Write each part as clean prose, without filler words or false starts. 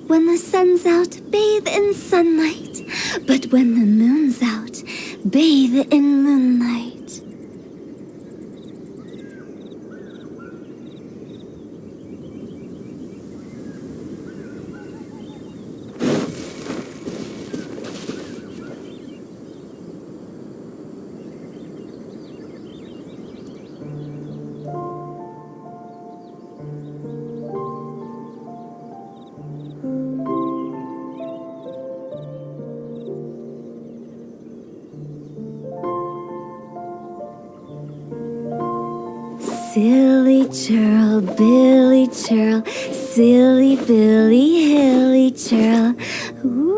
When the sun's out, bathe in sunlight. But when the moon's out, bathe in moonlight. Silly churl, Billy churl, silly Billy, hilly churl. Ooh.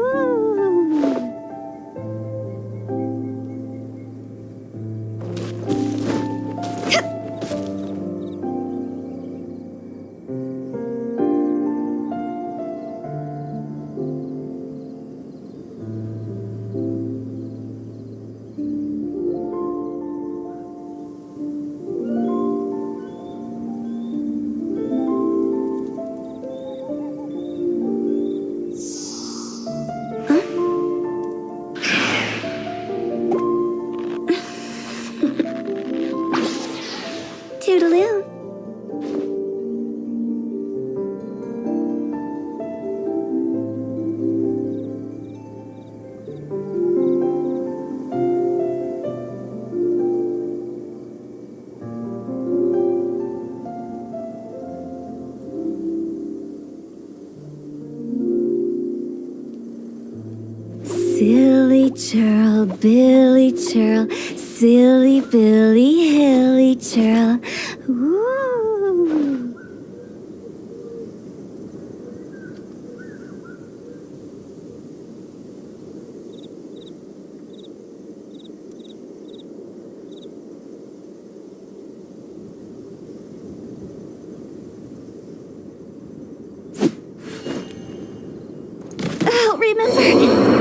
Toodaloo. Silly churl, Billy churl, silly Billy, hilly churl. Ooh. I'll remember that.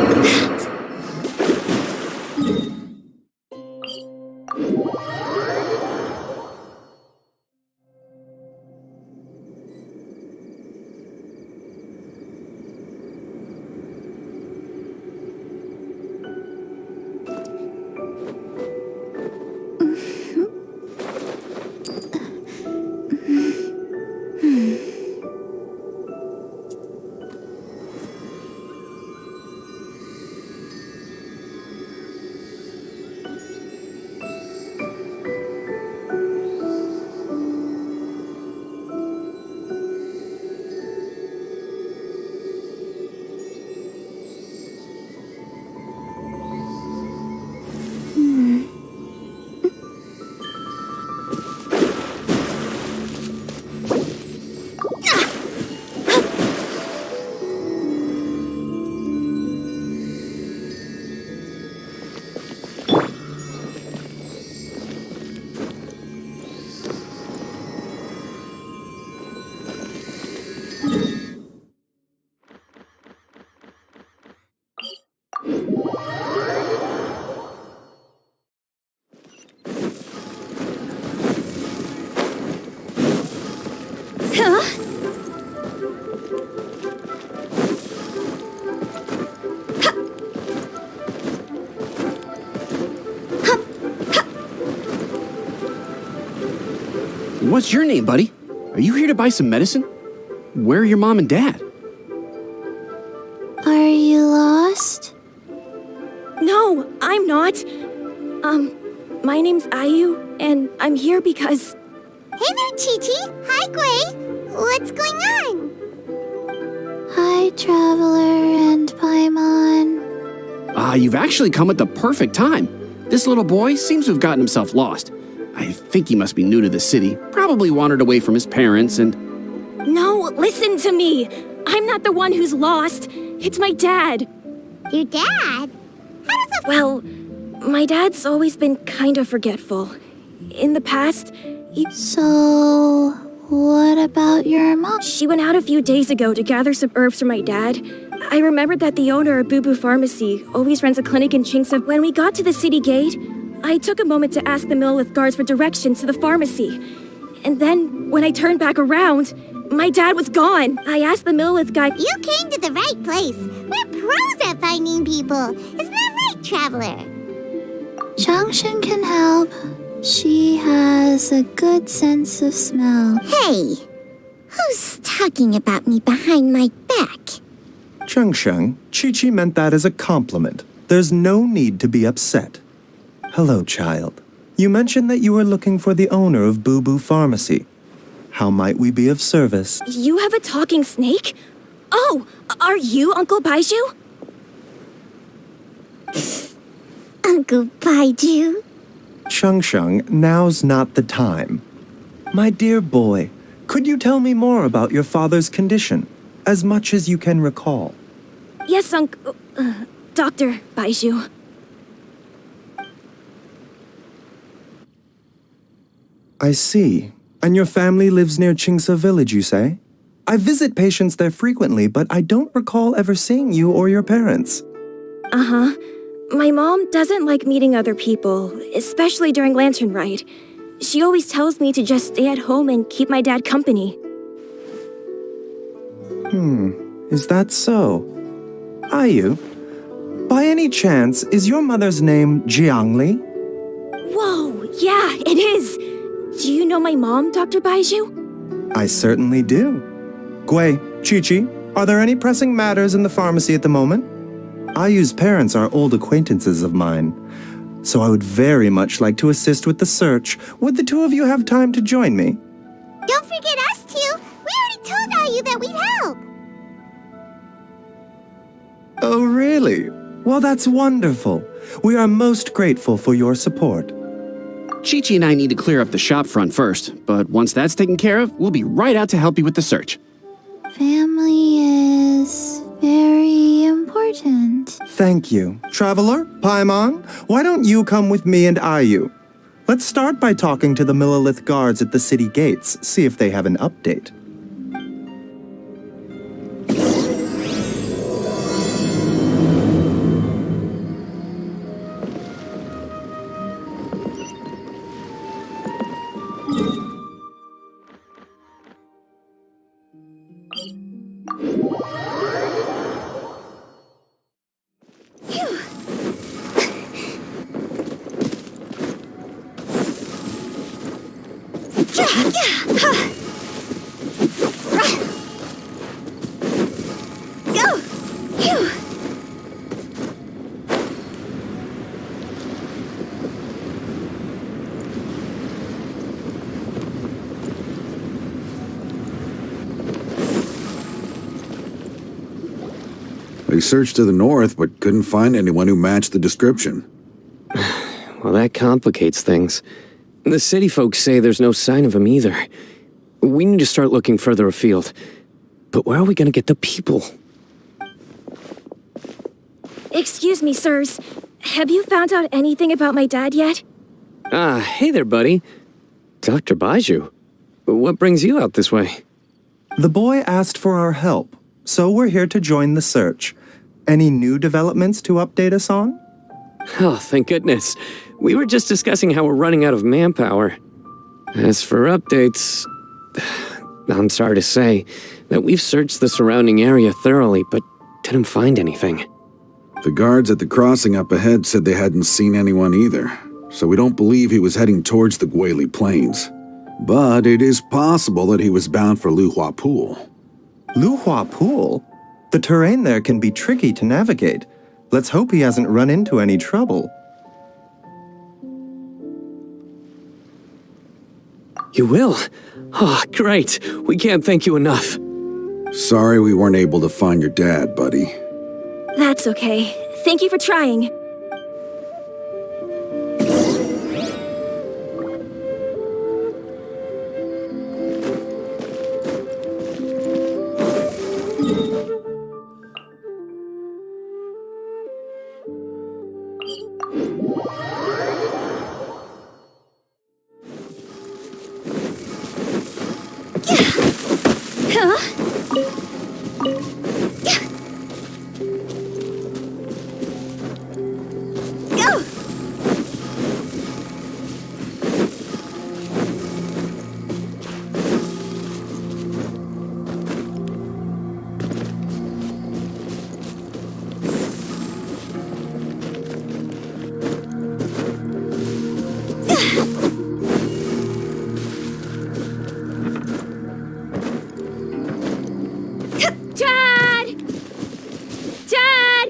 What's your name, buddy? Are you here to buy some medicine? Where are your mom and dad? Are you lost? No, I'm not. My name's Ayu, and I'm here because... Hey there, Chi-Chi. Hi, Gray. What's going on? Hi, Traveler and Paimon. You've actually come at the perfect time. This little boy seems to have gotten himself lost. I think he must be new to the city, probably wandered away from his parents and... No, listen to me. I'm not the one who's lost. It's my dad. Your dad? How does a... Well, my dad's always been kind of forgetful. In the past, So, what about your mom? she went out a few days ago to gather some herbs for my dad. I remembered that the owner of Boo Boo Pharmacy always runs a clinic in Chingsa. When we got to the city gate, I took a moment to ask the Millith guards for directions to the pharmacy. And then, when I turned back around, My dad was gone. I asked the Millith guy. You came to the right place. We're pros at finding people. Isn't that right, Traveler? Genshin can help. She has a good sense of smell. Hey, who's talking about me behind my back? Genshin, Chi-Chi meant that as a compliment. There's no need to be upset. Hello, child. You mentioned that you were looking for the owner of Boo Boo Pharmacy. How might we be of service? You have a talking snake? Oh, are you Uncle Baiju? Uncle Baiju? Sheng, now's not the time. My dear boy, could you tell me more about your father's condition, as much as you can recall? Yes, Dr. Baiju. I see. And your family lives near Qingse village, you say? I visit patients there frequently, but I don't recall ever seeing you or your parents. Uh-huh. My mom doesn't like meeting other people, especially during Lantern Rite. She always tells me to just stay at home and keep my dad company. Is that so? Ayu, by any chance, is your mother's name Jiangli? Whoa, yeah, it is. Do you know my mom, Dr. Baiju? I certainly do. Gui, Chi-Chi, are there any pressing matters in the pharmacy at the moment? Ayu's parents are old acquaintances of mine, so I would very much like to assist with the search. Would the two of you have time to join me? Don't forget us two. We already told Ayu that we'd help. Oh, really? Well, that's wonderful. We are most grateful for your support. Chi-Chi and I need to clear up the shop front first, but once that's taken care of, we'll be right out to help you with the search. Family is very important. Thank you. Traveler, Paimon, why don't you come with me and Ayu? Let's start by talking to the Millilith guards at the city gates, see if they have an update. They searched to the north, but couldn't find anyone who matched the description. Well, that complicates things. The city folks say there's no sign of him either. We need to start looking further afield. But where are we gonna get the people? Excuse me, sirs. Have you found out anything about my dad yet? Ah, hey there, buddy. Dr. Baiju. What brings you out this way? The boy asked for our help, so we're here to join the search. Any new developments to update us on? Oh, thank goodness. We were just discussing how we're running out of manpower. As for updates, I'm sorry to say that we've searched the surrounding area thoroughly, but didn't find anything. The guards at the crossing up ahead said they hadn't seen anyone either, so we don't believe he was heading towards the Guili Plains. But it is possible that he was bound for Luhua Pool. Luhua Pool? The terrain there can be tricky to navigate. Let's hope he hasn't run into any trouble. You will? Oh, great. We can't thank you enough. Sorry we weren't able to find your dad, buddy. That's okay. Thank you for trying.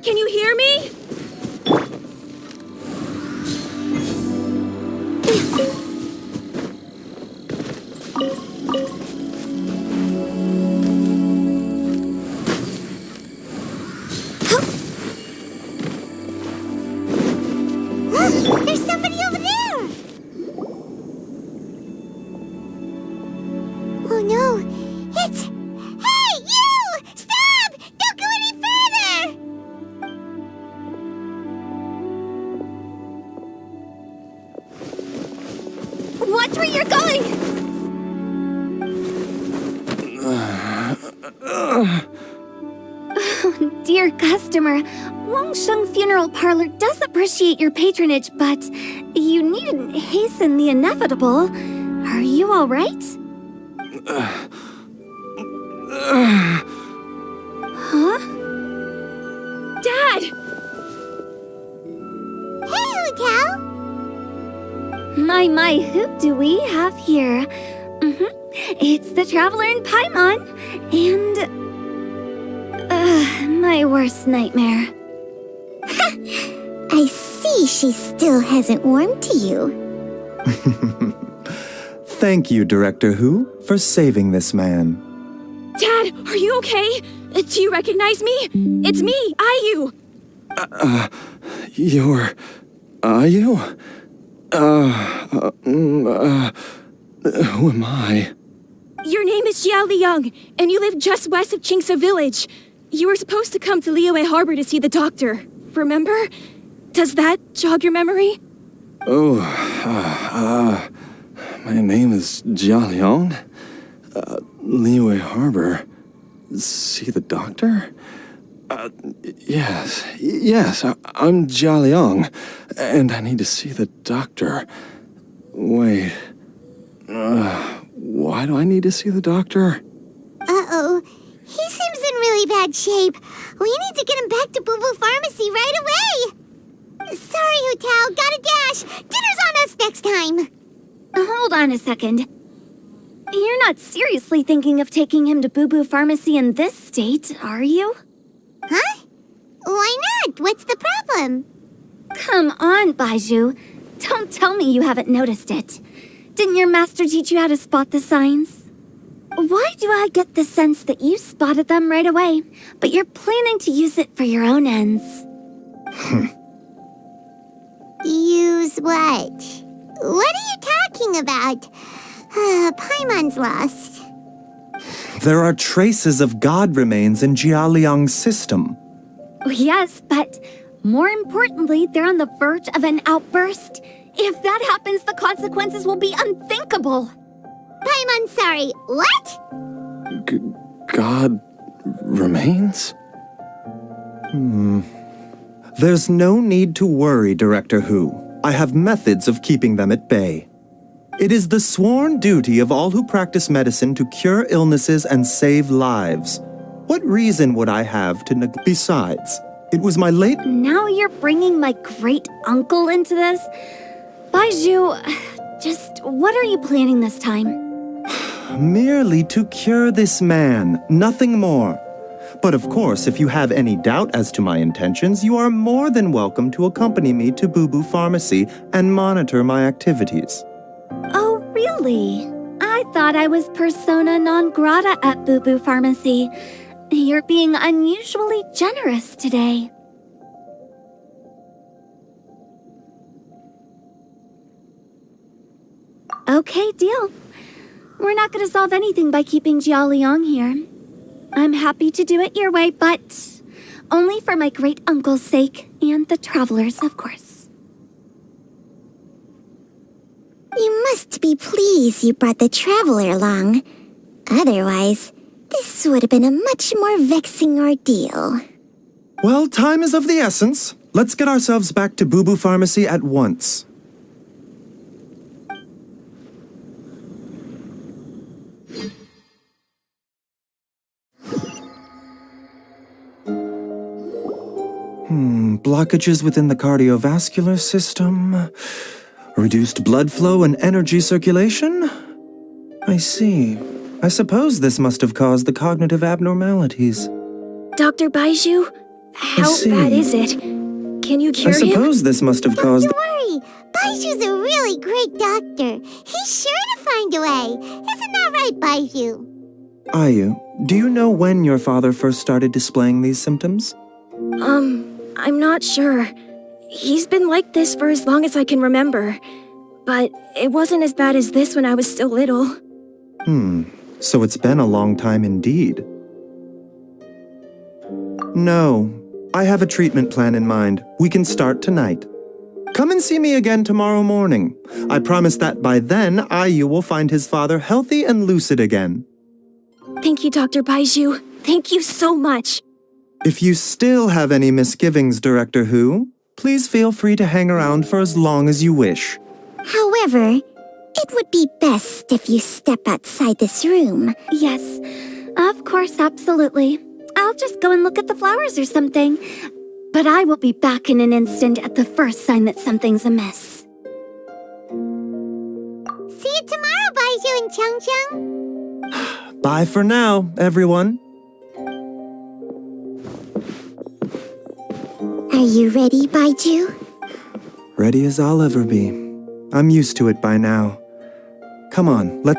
Can you hear me? There's somebody over there! Oh no, it's... Hey, you! Stop! Don't go any further! Watch where you're going! Oh, dear customer, Wangsheng Funeral Parlor does appreciate your patronage, but you needn't hasten the inevitable. Are you all right? Huh? Dad! Hey, Hotel! My, who do we have here? It's the Traveler in Paimon, and... my worst nightmare. I see she still hasn't warmed to you. Thank you, Director Who, for saving this man. Dad, are you okay? Do you recognize me? It's me, Ayu. Are you? Who am I? Your name is Jia Liang, and you live just west of Qingce Village. You were supposed to come to Liyue Harbor to see the doctor. Remember? Does that jog your memory? My name is Jia Liang. Liyue Harbor. See the doctor? Yes, I'm Jia Liang, and I need to see the doctor. Wait, why do I need to see the doctor? Uh-oh. He seems in really bad shape. We need to get him back to Boo Boo Pharmacy right away. Sorry, Hotel. Gotta dash. Dinner's on us next time. Hold on a second. You're not seriously thinking of taking him to Boo Boo Pharmacy in this state, are you? Huh? Why not? What's the problem? Come on, Baiju. Don't tell me you haven't noticed it. Didn't your master teach you how to spot the signs? Why do I get the sense that you spotted them right away, but you're planning to use it for your own ends? Use what? What are you talking about? Paimon's lost. There are traces of God remains in Jia Liang's system. Yes, but more importantly, they're on the verge of an outburst. If that happens, the consequences will be unthinkable. Paimon, sorry. What? God remains? There's no need to worry, Director Who. I have methods of keeping them at bay. It is the sworn duty of all who practice medicine to cure illnesses and save lives. What reason would I have to Besides, it was my late... Now you're bringing my great-uncle into this? Baiju, just what are you planning this time? Merely to cure this man, nothing more. But of course, if you have any doubt as to my intentions, you are more than welcome to accompany me to Boo Boo Pharmacy and monitor my activities. Oh, really? I thought I was persona non grata at Boo Boo Pharmacy. You're being unusually generous today. Okay, deal. We're not going to solve anything by keeping Jia Liang here. I'm happy to do it your way, but only for my great-uncle's sake and the travelers, of course. You must be pleased you brought the traveler along. Otherwise, this would have been a much more vexing ordeal. Well, time is of the essence. Let's get ourselves back to Boo Boo Pharmacy at once. Blockages within the cardiovascular system, reduced blood flow and energy circulation? I see. I suppose this must have caused the cognitive abnormalities. Dr. Baiju, How see. bad is it? Can you I cure him? suppose this must have caused. Don't worry. Baiju's a really great doctor. He's sure to find a way. Isn't that right, Baiju? Ayu, do you know when your father first started displaying these symptoms? I'm not sure. He's been like this for as long as I can remember. But it wasn't as bad as this when I was still little. So it's been a long time indeed. No, I have a treatment plan in mind. We can start tonight. Come and see me again tomorrow morning. I promise that by then, Ayu will find his father healthy and lucid again. Thank you, Dr. Baiju. Thank you so much. If you still have any misgivings, Director Who, please feel free to hang around for as long as you wish. However, it would be best if you step outside this room. Yes, of course, absolutely. I'll just go and look at the flowers or something. But I will be back in an instant at the first sign that something's amiss. See you tomorrow, Baiju and Chung Chung. Bye for now, everyone. Are you ready, Baiju? Ready as I'll ever be. I'm used to it by now. Come on, let...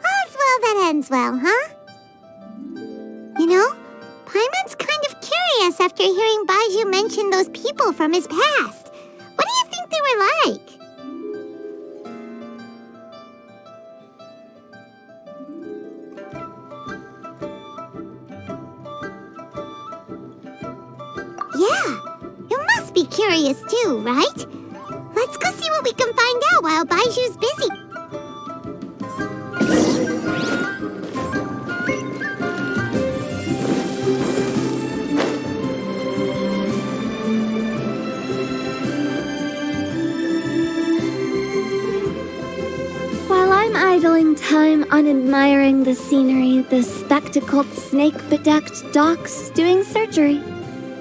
All's well that ends well, huh? You know, Paimon's kind of curious after hearing Baiju mention those people from his past. What do you think they were like? Yeah, you must be curious too, right? Let's go see what we can find out while Baiju's busy. While I'm idling time on admiring the scenery, the spectacled, snake-bedecked docs doing surgery.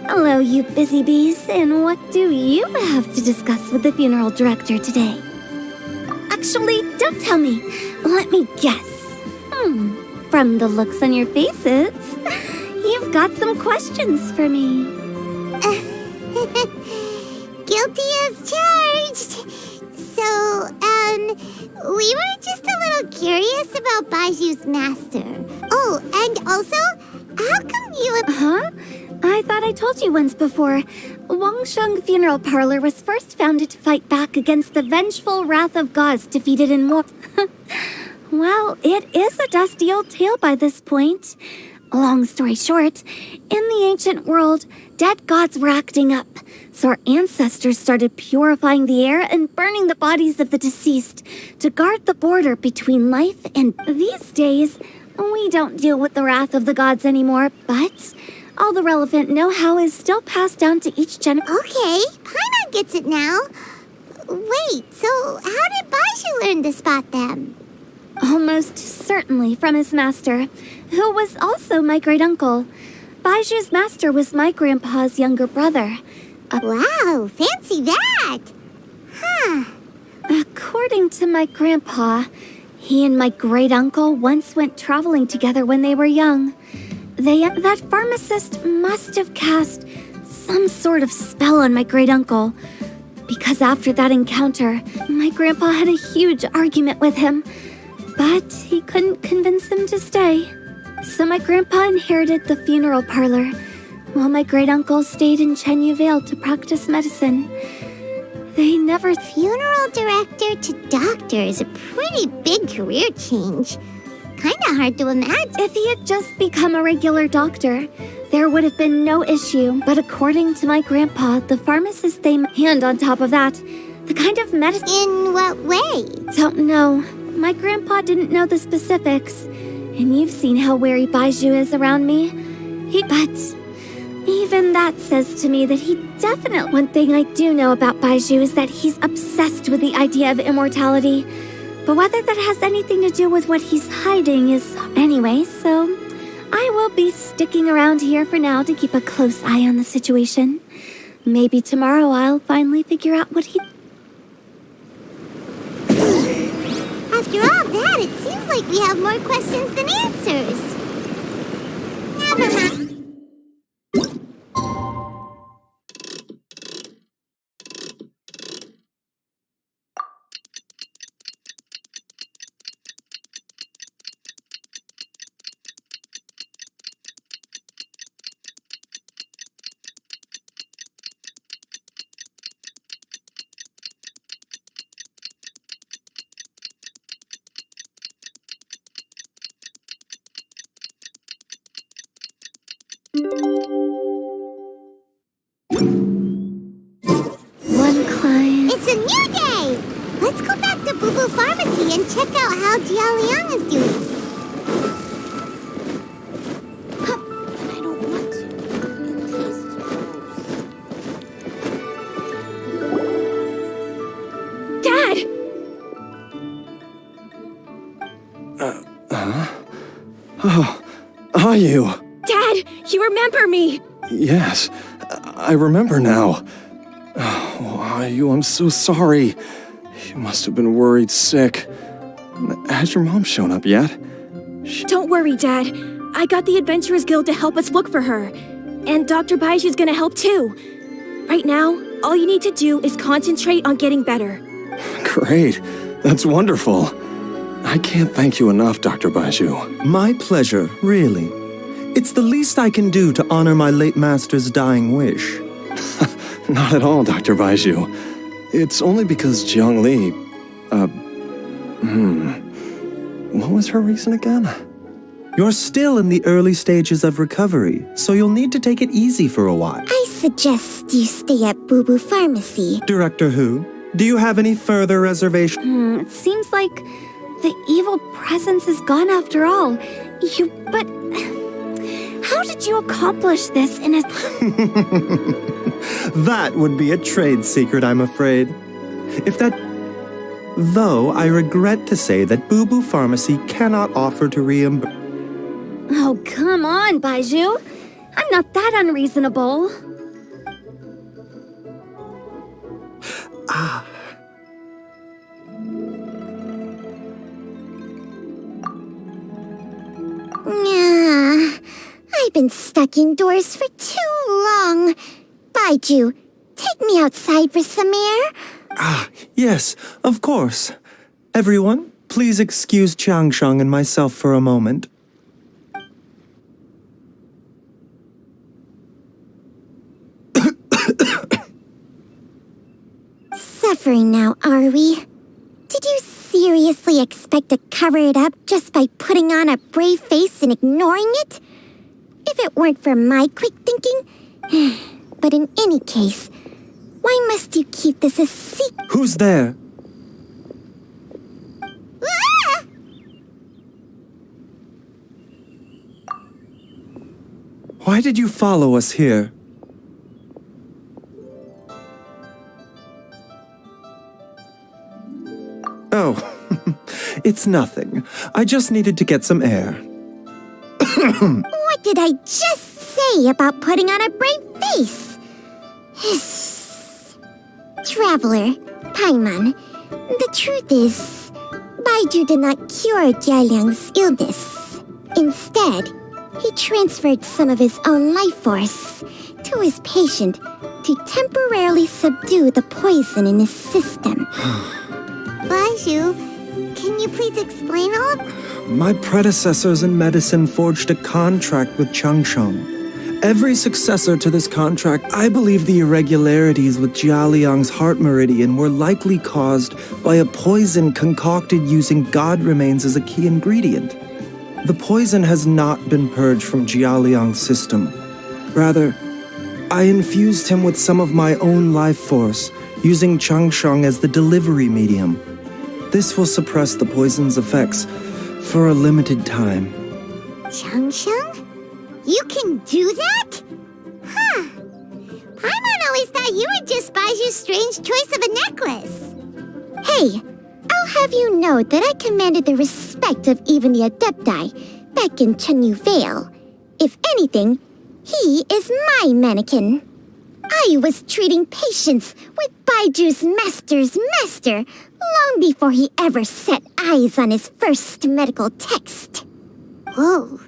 Hello, you busy bees, and what do you have to discuss with the funeral director today? Actually, don't tell me. Let me guess. From the looks on your faces, you've got some questions for me. Guilty as charged. So, we were just a little curious about Baiju's master. Oh, and also, how come you... Huh? I thought I told you once before. Wangsheng Funeral Parlor was first founded to fight back against the vengeful wrath of gods defeated in war. Well, it is a dusty old tale by this point. Long story short, in the ancient world, dead gods were acting up, so our ancestors started purifying the air and burning the bodies of the deceased to guard the border between life and... These days, we don't deal with the wrath of the gods anymore, but all the relevant know-how is still passed down to each generation. Okay, Paimon gets it now. Wait, so how did Baiju learn to spot them? Almost certainly from his master, who was also my great-uncle. Baiju's master was my grandpa's younger brother. Wow, fancy that! Huh. According to my grandpa, he and my great-uncle once went traveling together when they were young. That pharmacist must have cast some sort of spell on my great-uncle. Because after that encounter, my grandpa had a huge argument with him. But he couldn't convince him to stay. So my grandpa inherited the funeral parlor, while my great-uncle stayed in Chenyu Vale to practice medicine. They never... Funeral director to doctor is a pretty big career change. Kinda hard to imagine. If he had just become a regular doctor, there would have been no issue. But according to my grandpa, the pharmacist and on top of that, the kind of medicine... In what way? Don't know. My grandpa didn't know the specifics. And you've seen how wary Baiju is around me. But even that says to me that he definitely... One thing I do know about Baiju is that he's obsessed with the idea of immortality. But whether that has anything to do with what he's hiding is... Anyway, so I will be sticking around here for now to keep a close eye on the situation. Maybe tomorrow I'll finally figure out what he... After all that, it seems like we have more questions than answers. Never mind. One client. It's a new day! Let's go back to Boo Boo Pharmacy and check out how Jia Liang is doing. Huh, but I don't want to. It tastes Dad! Oh, are you? Dad, you remember me! Yes, I remember now. Oh, are you? I'm so sorry. You must have been worried sick. Has your mom shown up yet? Don't worry, Dad. I got the Adventurers Guild to help us look for her. And Dr. Baiju's gonna help too. Right now, all you need to do is concentrate on getting better. Great. That's wonderful. I can't thank you enough, Dr. Baiju. My pleasure, really. It's the least I can do to honor my late master's dying wish. Not at all, Dr. Baiju. It's only because Jiang Li, what was her reason again? You're still in the early stages of recovery, so you'll need to take it easy for a while. I suggest you stay at Boo Boo Pharmacy. Director Who, do you have any further reservations? It seems like the evil presence is gone after all. But how did you accomplish this in a... That would be a trade secret, I'm afraid. Though I regret to say that Boo Boo Pharmacy cannot offer to reimburse. Oh, come on, Baiju. I'm not that unreasonable. I've been stuck indoors for too long. Baiju, take me outside for some air. Yes, of course. Everyone, please excuse Changsheng and myself for a moment. Suffering now, are we? Did you seriously expect to cover it up just by putting on a brave face and ignoring it? If it weren't for my quick thinking... But in any case, why must you keep this a secret? Who's there? Ah! Why did you follow us here? Oh, it's nothing. I just needed to get some air. What did I just say about putting on a brave face? Traveler, Paimon, the truth is, Baiju did not cure Jia Liang's illness. Instead, he transferred some of his own life force to his patient to temporarily subdue the poison in his system. Baiju, can you please explain all of... My predecessors in medicine forged a contract with Changsheng. Every successor to this contract, I believe the irregularities with Jia Liang's heart meridian were likely caused by a poison concocted using god remains as a key ingredient. The poison has not been purged from Jia Liang's system. Rather, I infused him with some of my own life force, using Changsheng as the delivery medium. This will suppress the poison's effects for a limited time. Changsheng? You can do that? Huh. Paimon always thought you were just Baiju's strange choice of a necklace. Hey, I'll have you know that I commanded the respect of even the Adepti back in Chenyu Vale. If anything, he is my mannequin. I was treating patients with Baiju's master's master long before he ever set eyes on his first medical text. Whoa.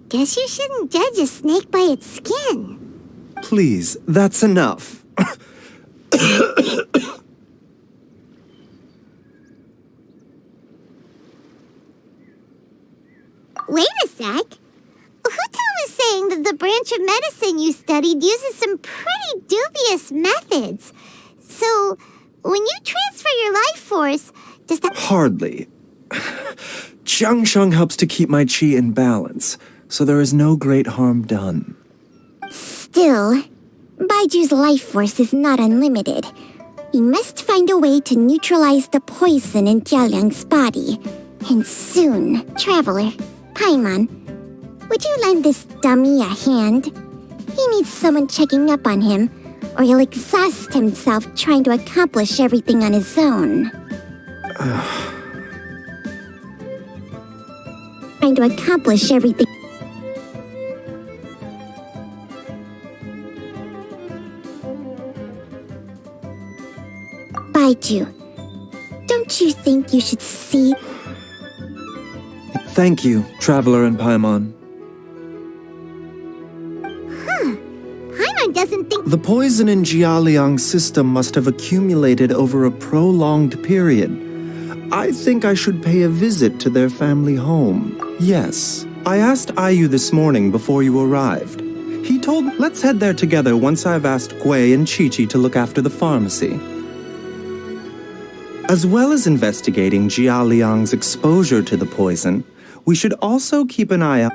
Guess you shouldn't judge a snake by its skin. Please, that's enough. Wait a sec. Huto was saying that the branch of medicine you studied uses some pretty dubious methods. So, when you transfer your life force, does that... Hardly. Jiangsheng helps to keep my chi in balance, so there is no great harm done. Still, Baiju's life force is not unlimited. We must find a way to neutralize the poison in Jialiang's body. And soon, Traveler, Paimon, would you lend this dummy a hand? He needs someone checking up on him, or he'll exhaust himself trying to accomplish everything on his own. Trying to accomplish everything. Baiju, don't you think you should see... Thank you, Traveler and Paimon. Paimon doesn't think... The poison in Jialiang's system must have accumulated over a prolonged period. I think I should pay a visit to their family home. Yes, I asked Ayu this morning before you arrived. He told me, let's head there together once I've asked Gui and Chi-Chi to look after the pharmacy. As well as investigating Jialiang's exposure to the poison, we should also keep an eye out.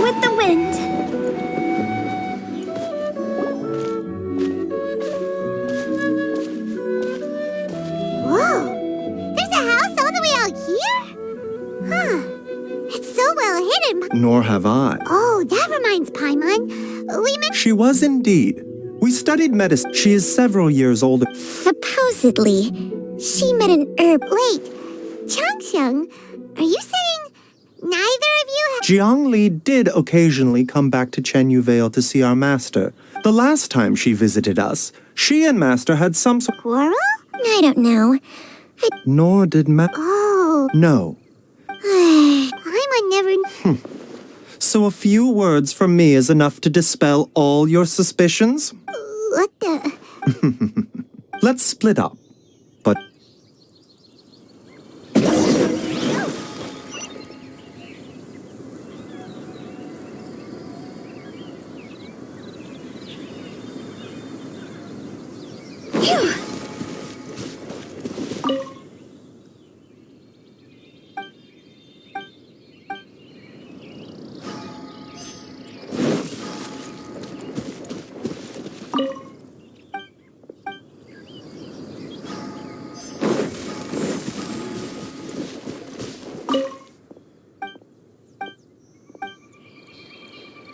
With the wind. Whoa! There's a house all the way out here? Huh. It's so well hidden. Nor have I. Oh, that reminds Paimon. We met... She was indeed. We studied medicine. She is several years older. Supposedly, she met an herb... Wait, Changxiang, are you saying neither of you have... Jiang Li did occasionally come back to Chenyu Vale to see our master. The last time she visited us, she and master had some sort... Quarrel? I don't know. Nor did Oh. No. Paimon never... So a few words from me is enough to dispel all your suspicions? What the... Let's split up. But...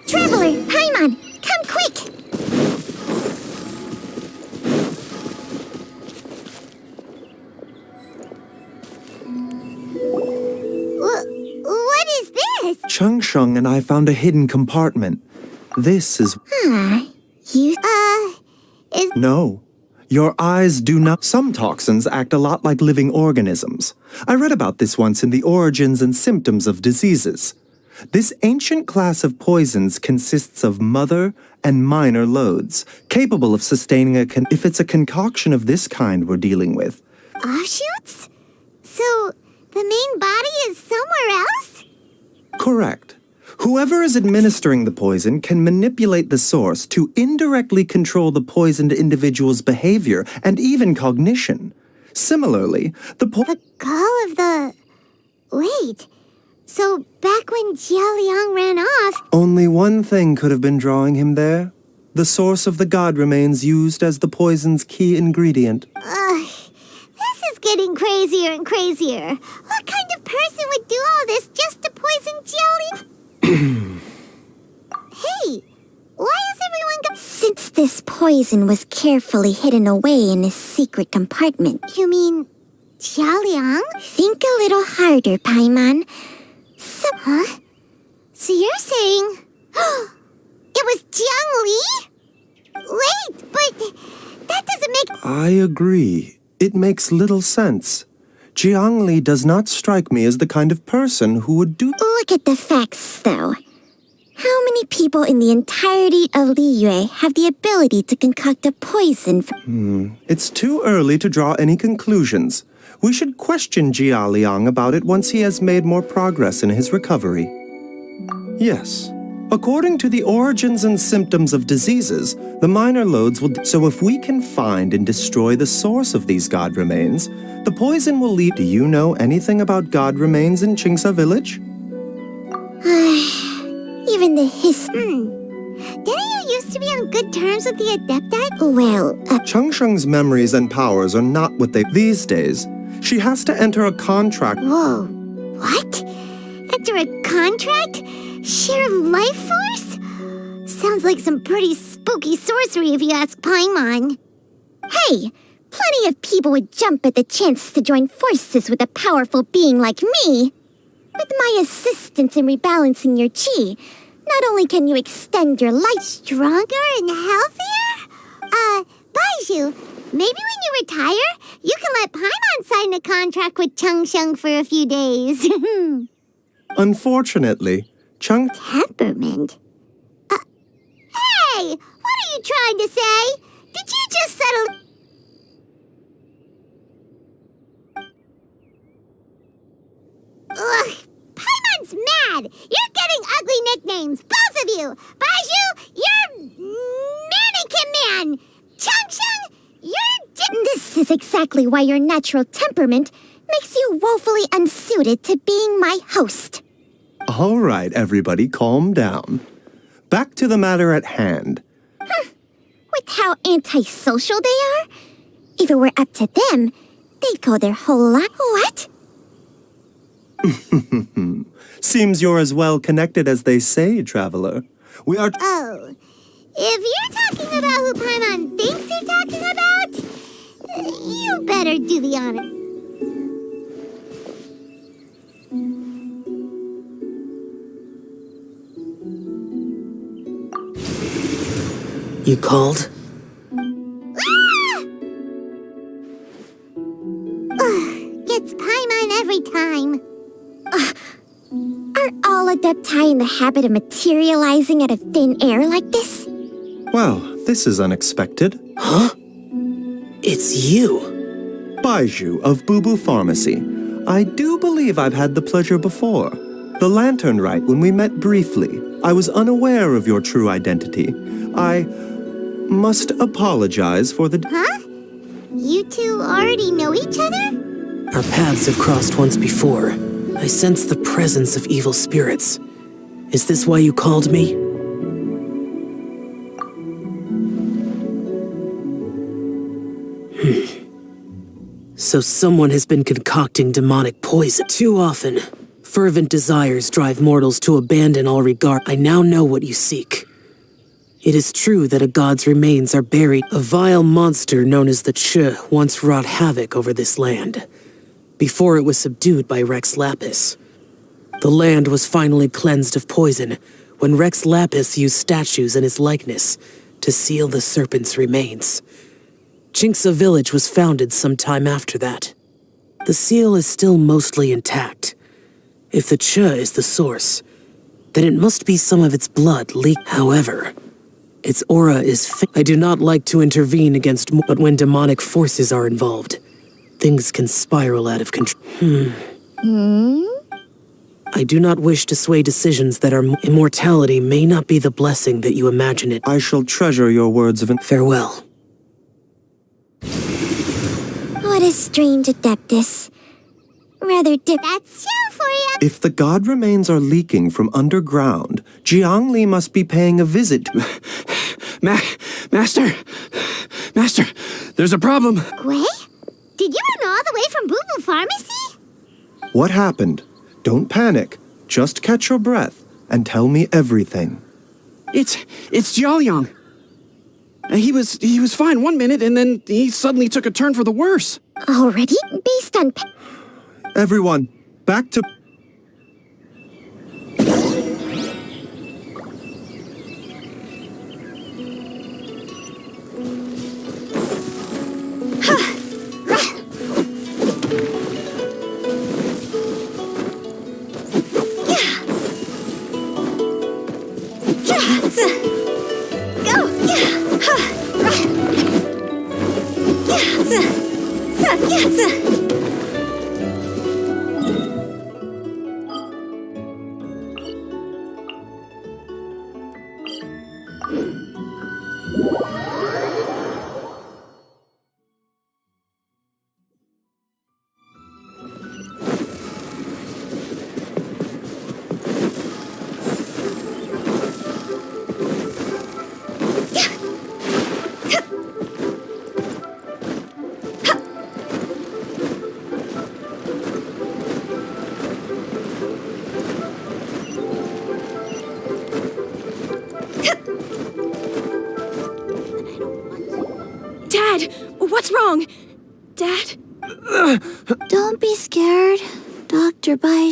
Traveler, Paimon, come quick! What is this? Changsheng and I found a hidden compartment. This is... You... is... No. Your eyes do not... Some toxins act a lot like living organisms. I read about this once in the Origins and Symptoms of Diseases. This ancient class of poisons consists of mother and minor loads, capable of sustaining if it's a concoction of this kind we're dealing with. Offshoots? So, the main body is somewhere else? Correct. Whoever is administering the poison can manipulate the source to indirectly control the poisoned individual's behavior and even cognition. Similarly, the Gall of the... Wait, so back when Jia Liang ran off... Only one thing could have been drawing him there. The source of the god remains used as the poison's key ingredient. This is getting crazier and crazier. What kind of person would do all this just to poison Jia Liang? Hey, why is everyone Since this poison was carefully hidden away in a secret compartment. You mean Jia Liang? Think a little harder, Paimon. Huh? So you're saying... it was Jiang Li? Wait, but that doesn't make... I agree. It makes little sense. Jiang Li does not strike me as the kind of person who would do... Look at the facts, though. How many people in the entirety of Liyue have the ability to concoct a poison? It's too early to draw any conclusions. We should question Jia Liang about it once he has made more progress in his recovery. Yes. According to the origins and symptoms of diseases, the minor loads will... So if we can find and destroy the source of these god remains, the poison will lead... Do you know anything about god remains in Qingsa village? Even the Didn't you used to be on good terms with the Adepti? Well, Changsheng's memories and powers are not what they... These days, she has to enter a contract... Whoa, what? Enter a contract? Share life force? Sounds like some pretty spooky sorcery if you ask Paimon. hey, plenty of people would jump at the chance to join forces with a powerful being like me. With my assistance in rebalancing your chi, not only can you extend your life... Stronger and healthier? Baizhu, maybe when you retire, you can let Paimon sign a contract with Changsheng for a few days. Unfortunately, Temperament? Hey! What are you trying to say? Did you just settle... Ugh! Paimon's mad! You're getting ugly nicknames, both of you! Baizhu, you're... Mannequin Man! Changsheng, you're... This is exactly why your natural temperament makes you woefully unsuited to being my host. All right, everybody, calm down. Back to the matter at hand. With how antisocial they are, if it were up to them, they'd go their whole life. What? Seems you're as well connected as they say, traveler. We are... Oh, if you're talking about who Paimon thinks you're talking about, you better do the honor. You called? Gets Paimon every time. Are all Adepti in the habit of materializing out of thin air like this? Well, this is unexpected. Huh? It's you. Baizhu of Bubu Pharmacy. I do believe I've had the pleasure before. The lantern rite when we met briefly. I was unaware of your true identity. I must apologize for the... Huh? You two already know each other? Our paths have crossed once before. I sense the presence of evil spirits. Is this why you called me? So someone has been concocting demonic poison. Too often, fervent desires drive mortals to abandon all regard. I now know what you seek. It is true that a god's remains are buried. A vile monster known as the Che once wrought havoc over this land, before it was subdued by Rex Lapis. The land was finally cleansed of poison when Rex Lapis used statues in his likeness to seal the serpent's remains. Qingsa village was founded some time after that. The seal is still mostly intact. If the Che is the source, then it must be some of its blood leak. However, its aura is I do not like to intervene against but when demonic forces are involved, things can spiral out of control. I do not wish to sway decisions that are immortality may not be the blessing that you imagine it. I shall treasure your words of Farewell. What a strange adeptus. Rather That's shell for you. If the god remains are leaking from underground, Jiangli must be paying a visit to... Master! Master, there's a problem. Gwei? Did you run all the way from Boo Boo Pharmacy? What happened? Don't panic. Just catch your breath and tell me everything. It's Jiaoliang. He was fine 1 minute, and then he suddenly took a turn for the worse. Already? Based on... Everyone, back to... Dad, what's wrong? Dad? Don't be scared, Dr. Bai.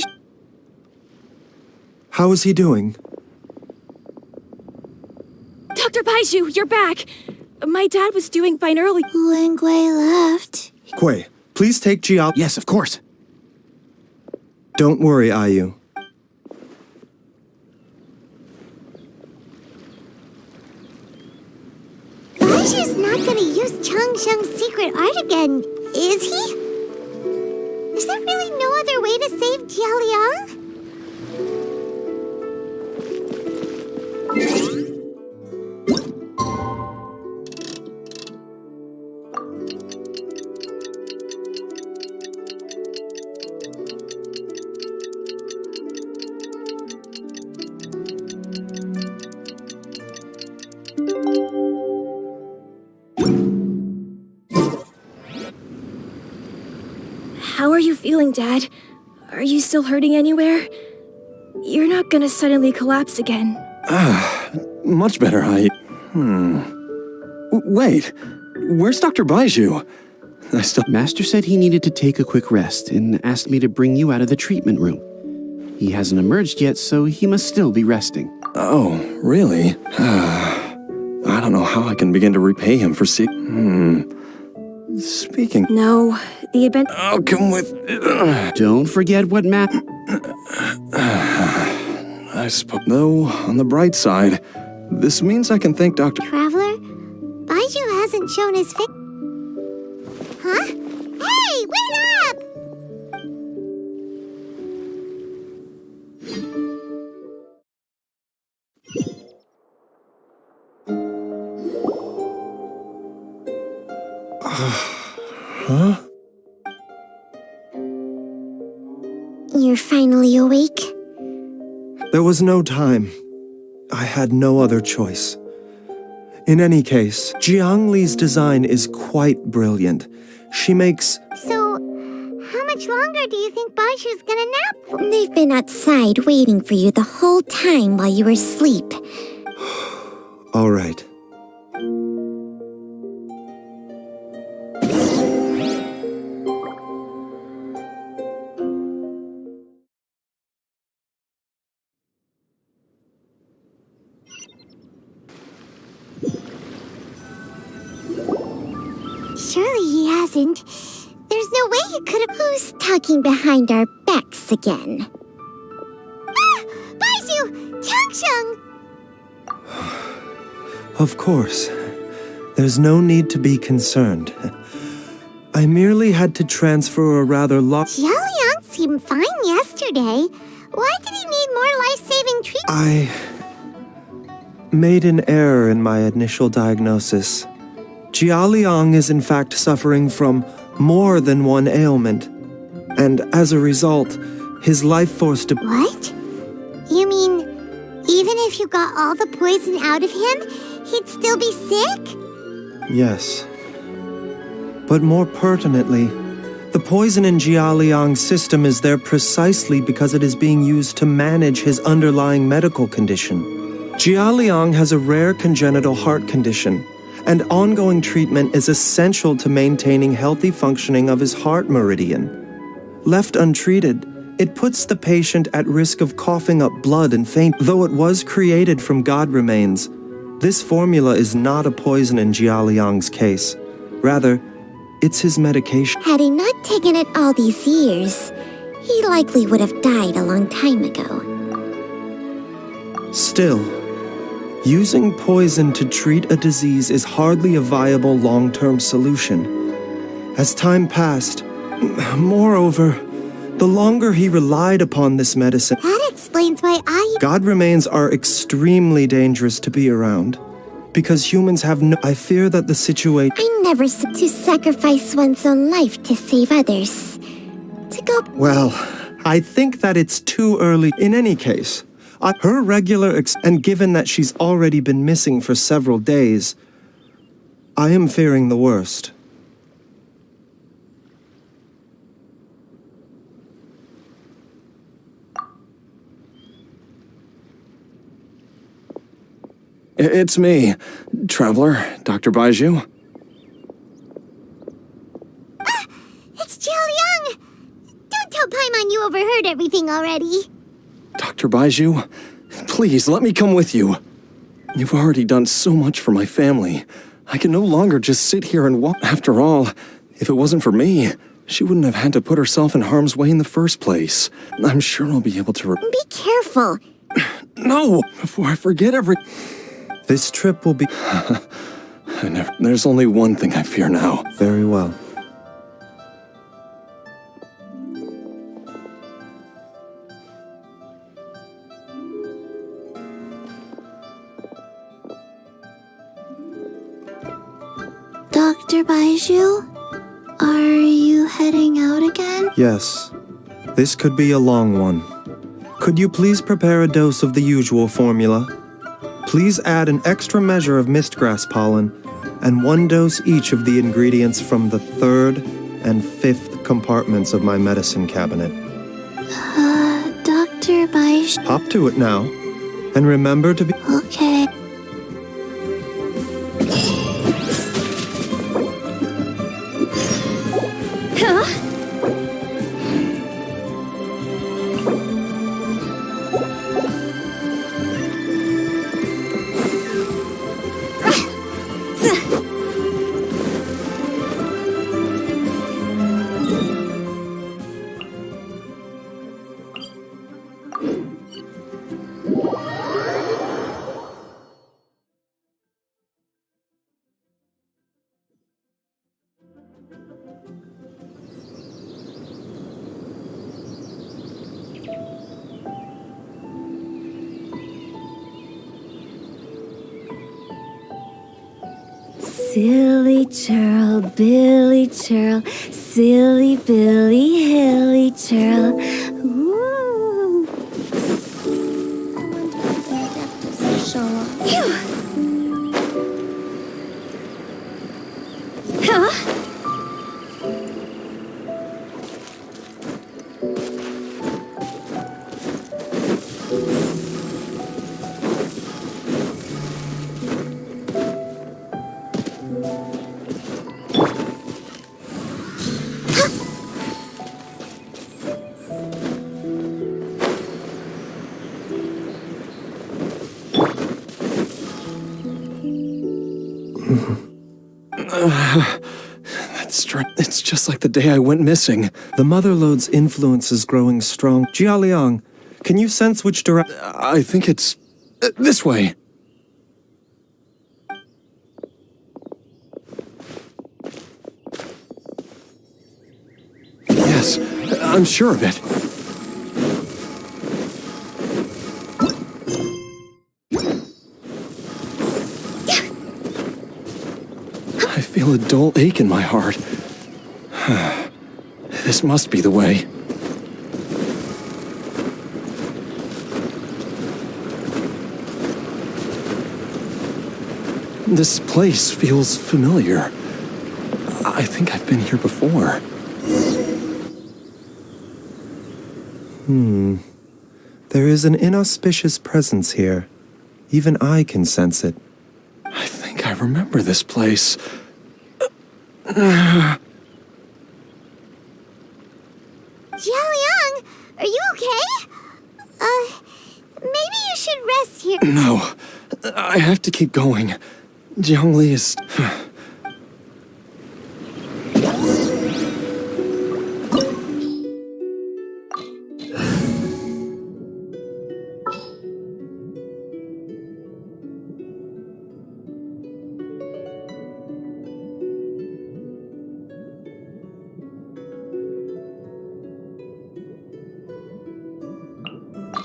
How is he doing? Dr. Baiju, you're back! My dad was doing fine early. When Gwei left... Gwei, please take Jiao... Yes, of course. Don't worry, Ayu. Baiju's not gonna use Changsheng's secret art again, is he? Is there really no other way to save Jialiang? How are you feeling, Dad? Are you still hurting anywhere? You're not gonna suddenly collapse again. Much better, Wait, where's Dr. Baiju? Master said he needed to take a quick rest and asked me to bring you out of the treatment room. He hasn't emerged yet, so he must still be resting. Oh, really? I don't know how I can begin to repay him for Speaking... No, the event... I'll come with... Don't forget what I suppose... Though, on the bright side, this means I can thank Dr. Traveler? Baiju hasn't shown his face. Huh? Hey, wait up! Huh? You're finally awake? There was no time. I had no other choice. In any case, Jiangli's design is quite brilliant. She makes... So, how much longer do you think Baiju's gonna nap for? They've been outside waiting for you the whole time while you were asleep. All right. Surely he hasn't. There's no way he could have... Who's talking behind our backs again? Ah! Baiju! Chung. Of course. There's no need to be concerned. I merely had to transfer a rather Xiaoliang seemed fine yesterday. Why did he need more life-saving treatment? I made an error in my initial diagnosis. Jialiang is in fact suffering from more than one ailment, and as a result, his life force What? You mean, even if you got all the poison out of him, he'd still be sick? Yes. But more pertinently, the poison in Jialiang's system is there precisely because it is being used to manage his underlying medical condition. Jialiang has a rare congenital heart condition, and ongoing treatment is essential to maintaining healthy functioning of his heart meridian. Left untreated, it puts the patient at risk of coughing up blood and faint. Though it was created from God remains, this formula is not a poison in Jialiang's case. Rather, it's his medication. Had he not taken it all these years, he likely would have died a long time ago. Still, using poison to treat a disease is hardly a viable long-term solution. As time passed, moreover, the longer he relied upon this medicine, That explains why God remains are extremely dangerous to be around. Because humans have no... I fear that the situation... I never to sacrifice one's own life to save others. To go... Well, I think that it's too early. In any case, her regular and given that she's already been missing for several days, I am fearing the worst. It's me, Traveler, Dr. Baiju. It's Jialiang! Don't tell Paimon you overheard everything already. Dr. Baiju, please let me come with you. You've already done so much for my family. I can no longer just sit here and walk. After all, if it wasn't for me, she wouldn't have had to put herself in harm's way in the first place. I'm sure I'll be able to Be careful. No! Before I forget This trip will be... There's only one thing I fear now. Very well. Dr. Baiju? Are you heading out again? Yes. This could be a long one. Could you please prepare a dose of the usual formula? Please add an extra measure of mistgrass pollen and 1 dose each of the ingredients from the 3rd and 5th compartments of my medicine cabinet. Dr. Baiju... Hop to it now, and remember to be... Okay. Silly churl, Billy churl, silly Billy, hilly churl. Ooh. Phew. Huh? It's just like the day I went missing. The Motherlode's influence is growing strong. Jialiang, can you sense which direction... I think it's This way. Yes, I'm sure of it. I feel a dull ache in my heart. This must be the way. This place feels familiar. I think I've been here before. There is an inauspicious presence here. Even I can sense it. I think I remember this place. Jiaoliang, are you okay? Maybe you should rest here. No, I have to keep going. Jiangli is...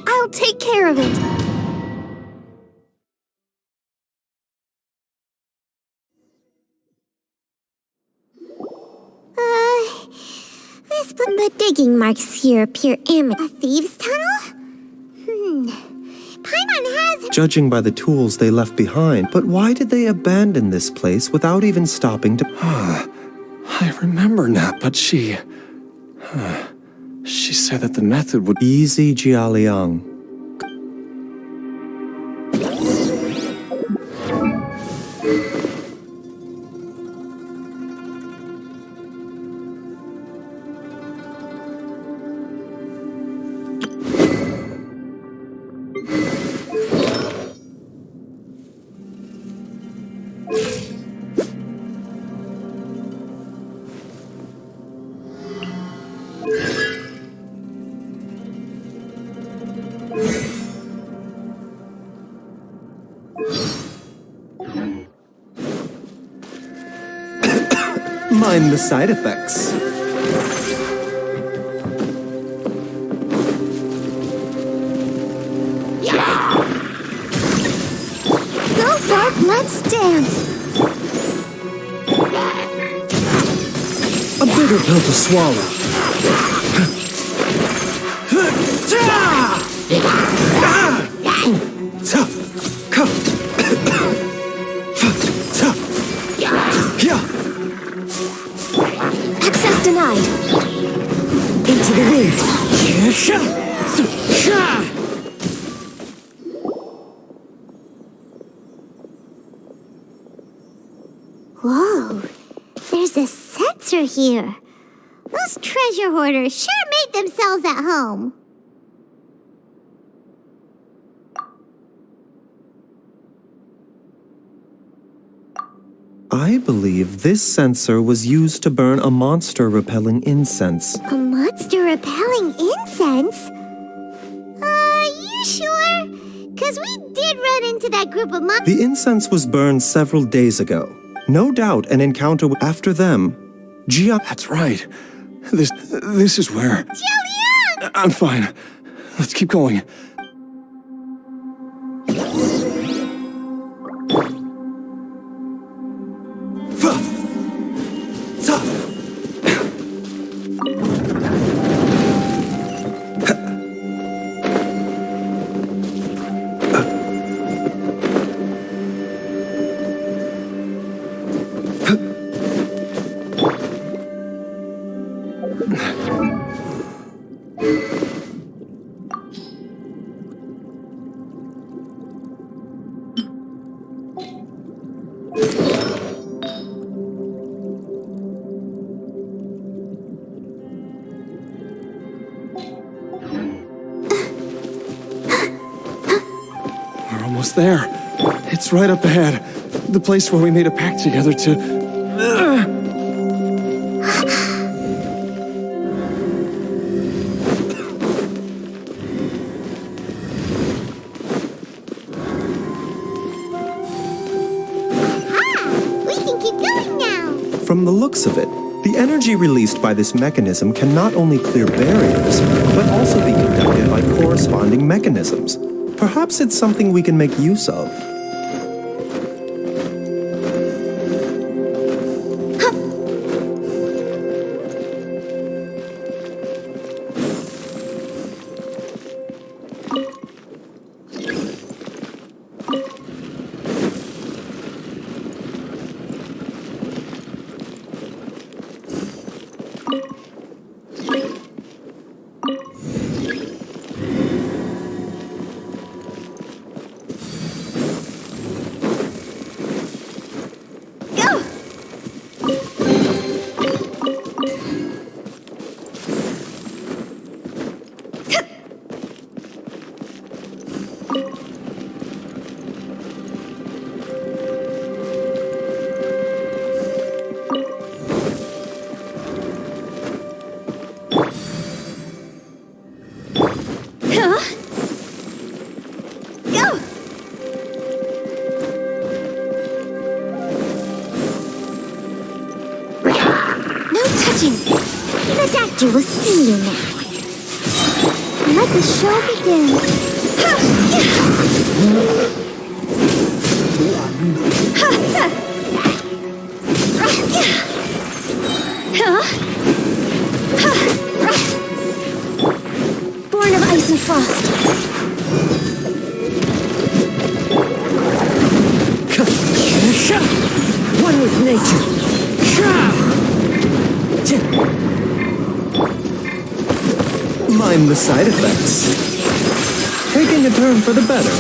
I'll take care of it. The digging marks here appear A thieves' tunnel? Paimon has... Judging by the tools they left behind, but why did they abandon this place without even stopping to... I remember now, but she... She said that the method would... Easy, Jiaoliang. Mind the side effects. Go, Bark, let's dance. A bigger pill to swallow. Access denied. Into the wind. Whoa, there's a sensor here. Those treasure hoarders sure made themselves at home. I believe this sensor was used to burn a monster-repelling incense. A monster repelling incense? You sure? 'Cause we did run into that group of monsters. The incense was burned several days ago. No doubt an encounter after them. That's right. This is where... Jiaoliang! I'm fine. Let's keep going. We're almost there. It's right up ahead. The place where we made a pact together to... From the looks of it, the energy released by this mechanism can not only clear barriers, but also be conducted by corresponding mechanisms. Perhaps it's something we can make use of. The doctor will see you now. Let the show begin. Born of ice and frost. One with nature. Mind the side effects. Taking a turn for the better.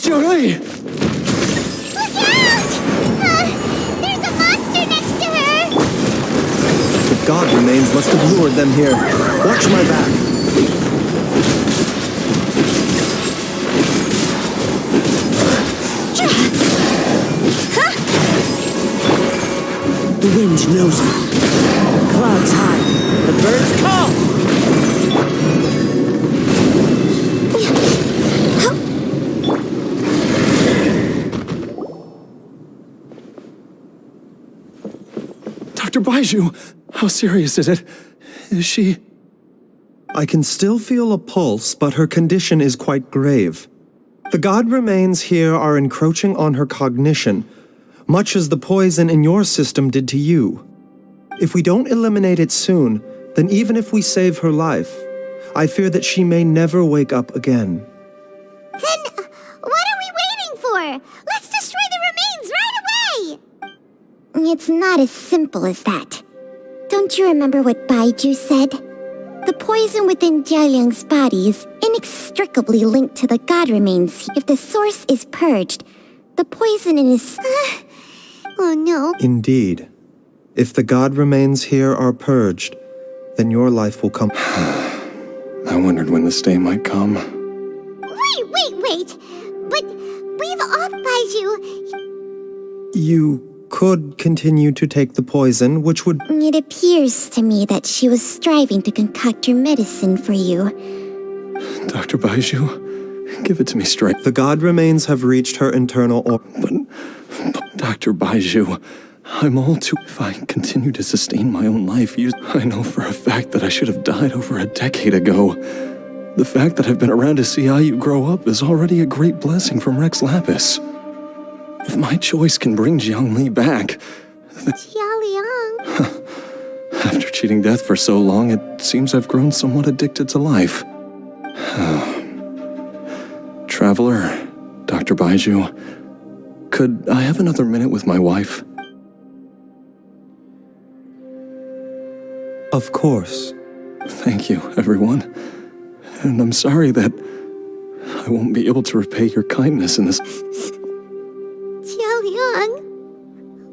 Jolie! Look out! There's a monster next to her! The god remains must have lured them here. Watch my back. The wind knows me. Clouds high. The birds call. Baiju, how serious is it? Is she... I can still feel a pulse, but her condition is quite grave. The god remains here are encroaching on her cognition, much as the poison in your system did to you. If we don't eliminate it soon, then even if we save her life, I fear that she may never wake up again. Then, what are we waiting for? Let's destroy the remains right away! It's not as simple as that. Don't you remember what Baiju said? The poison within Jialiang's body is inextricably linked to the god remains. If the source is purged, the poison in his... oh no. Indeed. If the god remains here are purged, then your life will come... I wondered when this day might come. Wait! But we've off Baiju. You could continue to take the poison, which would... It appears to me that she was striving to concoct your medicine for you. Dr. Baiju, give it to me straight. The god remains have reached her internal But Dr. Baiju, I'm all too... If I continue to sustain my own life, I know for a fact that I should have died over a decade ago. The fact that I've been around to see how you grow up is already a great blessing from Rex Lapis. If my choice can bring Jiangli back... Jialiang. After cheating death for so long, it seems I've grown somewhat addicted to life. Traveler, Dr. Baiju, could I have another minute with my wife? Of course. Thank you, everyone. And I'm sorry that I won't be able to repay your kindness in this... Jialiang.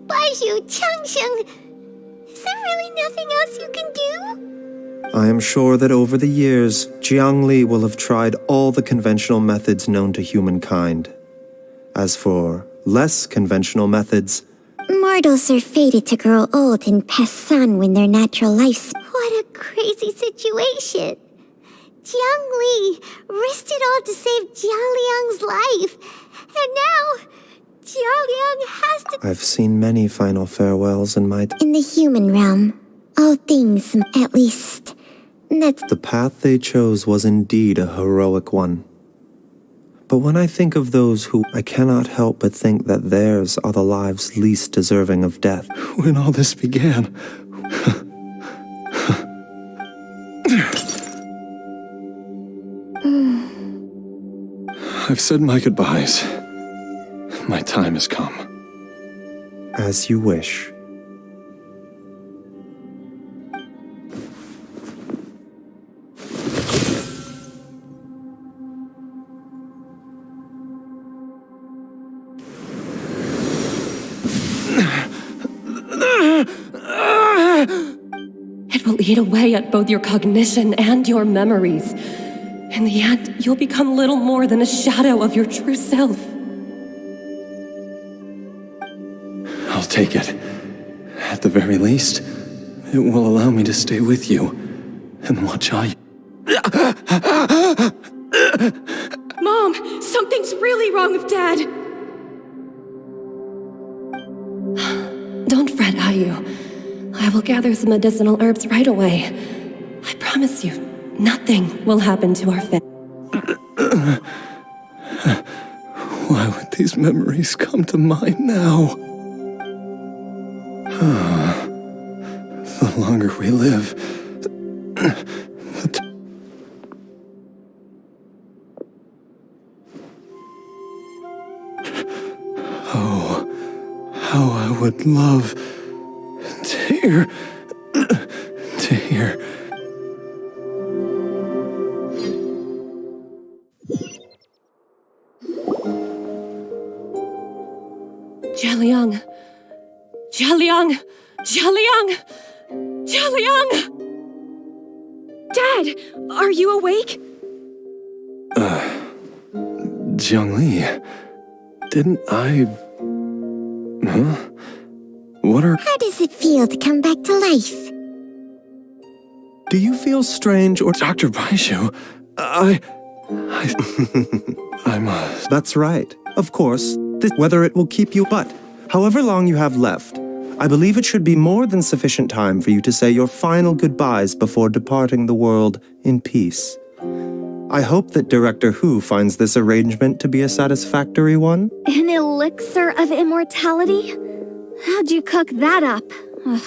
Baiju, Changsheng. Is there really nothing else you can do? I am sure that over the years, Jiangli will have tried all the conventional methods known to humankind. As for less conventional methods... Mortals are fated to grow old and pass on when their natural lives... What a crazy situation! Jiangli risked it all to save Jialiang's life, and now Jialiang has to... I've seen many final farewells in my... In the human realm, all things, at least, that's... The path they chose was indeed a heroic one. But when I think of those who... I cannot help but think that theirs are the lives least deserving of death. When all this began... I've said my goodbyes. My time has come. As you wish. It will eat away at both your cognition and your memories. In the end, you'll become little more than a shadow of your true self. I'll take it. At the very least, it will allow me to stay with you and watch how you... Mom, something's really wrong with Dad. Don't fret, Ayu. I will gather some medicinal herbs right away. I promise you, nothing will happen to our family. Why would these memories come to mind now? The longer we live, oh, how I would love to hear. Jialiang! Jialiang! Jialiang! Jialiang! Dad, are you awake? Jiangli, didn't I... Huh? What are... How does it feel to come back to life? Do you feel strange or... Dr. Baiju, I That's right. Of course, whether it will keep you... But, however long you have left, I believe it should be more than sufficient time for you to say your final goodbyes before departing the world in peace. I hope that Director Hu finds this arrangement to be a satisfactory one. An elixir of immortality? How'd you cook that up? Ugh.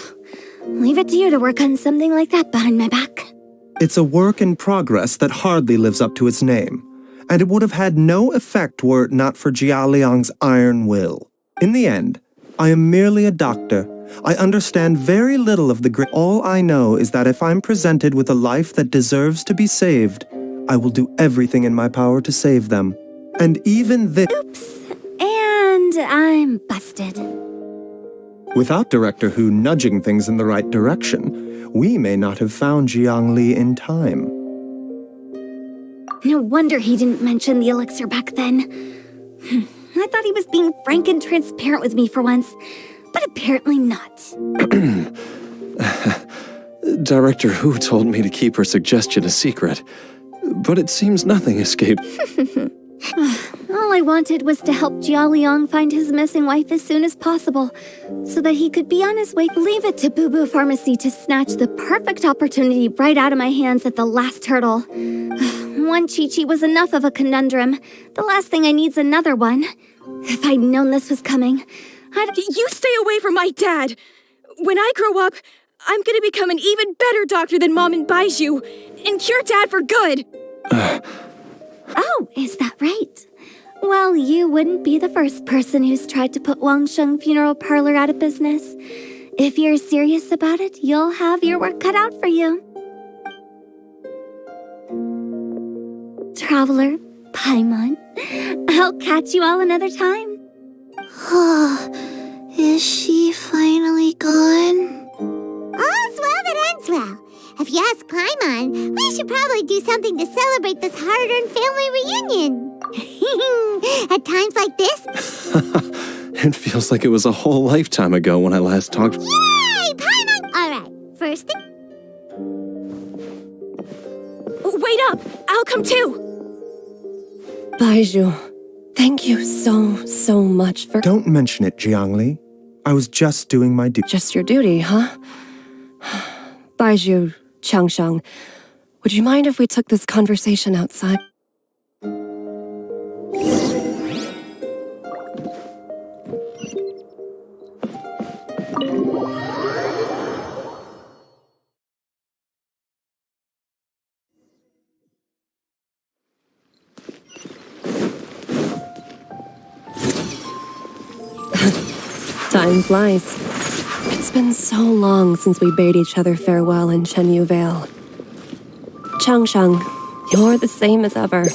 Leave it to you to work on something like that behind my back. It's a work in progress that hardly lives up to its name, and it would have had no effect were it not for Jia Liang's iron will. In the end, I am merely a doctor. I understand very little of the great. All I know is that if I'm presented with a life that deserves to be saved, I will do everything in my power to save them. And even this— Oops. And I'm busted. Without Director Hu nudging things in the right direction, we may not have found Jiang Li in time. No wonder he didn't mention the elixir back then. I thought he was being frank and transparent with me for once, but apparently not. Director Hu told me to keep her suggestion a secret, but it seems nothing escaped. All I wanted was to help Jia Liang find his missing wife as soon as possible, so that he could be on his way. Leave it to Boo Boo Pharmacy to snatch the perfect opportunity right out of my hands at the last hurdle. One Chi-Chi was enough of a conundrum. The last thing I need's another one. If I'd known this was coming, You stay away from my dad! When I grow up, I'm gonna become an even better doctor than Mom and Baiju, and cure Dad for good! Oh, is that right? Well, you wouldn't be the first person who's tried to put Wangsheng Funeral Parlor out of business. If you're serious about it, you'll have your work cut out for you. Traveler, Paimon, I'll catch you all another time. Is she finally gone? All's well that ends well. If you ask Paimon, we should probably do something to celebrate this hard-earned family reunion. At times like this... It feels like it was a whole lifetime ago when I last talked. Yay! Paimon! Alright, first thing... Wait up! I'll come too! Baiju, thank you so much for— Don't mention it, Jiang Li. I was just doing my duty. Just your duty, huh? Baiju, Changsheng, would you mind if we took this conversation outside? Time flies. It's been so long since we bade each other farewell in Chenyu Vale. Changsheng, you're the same as ever.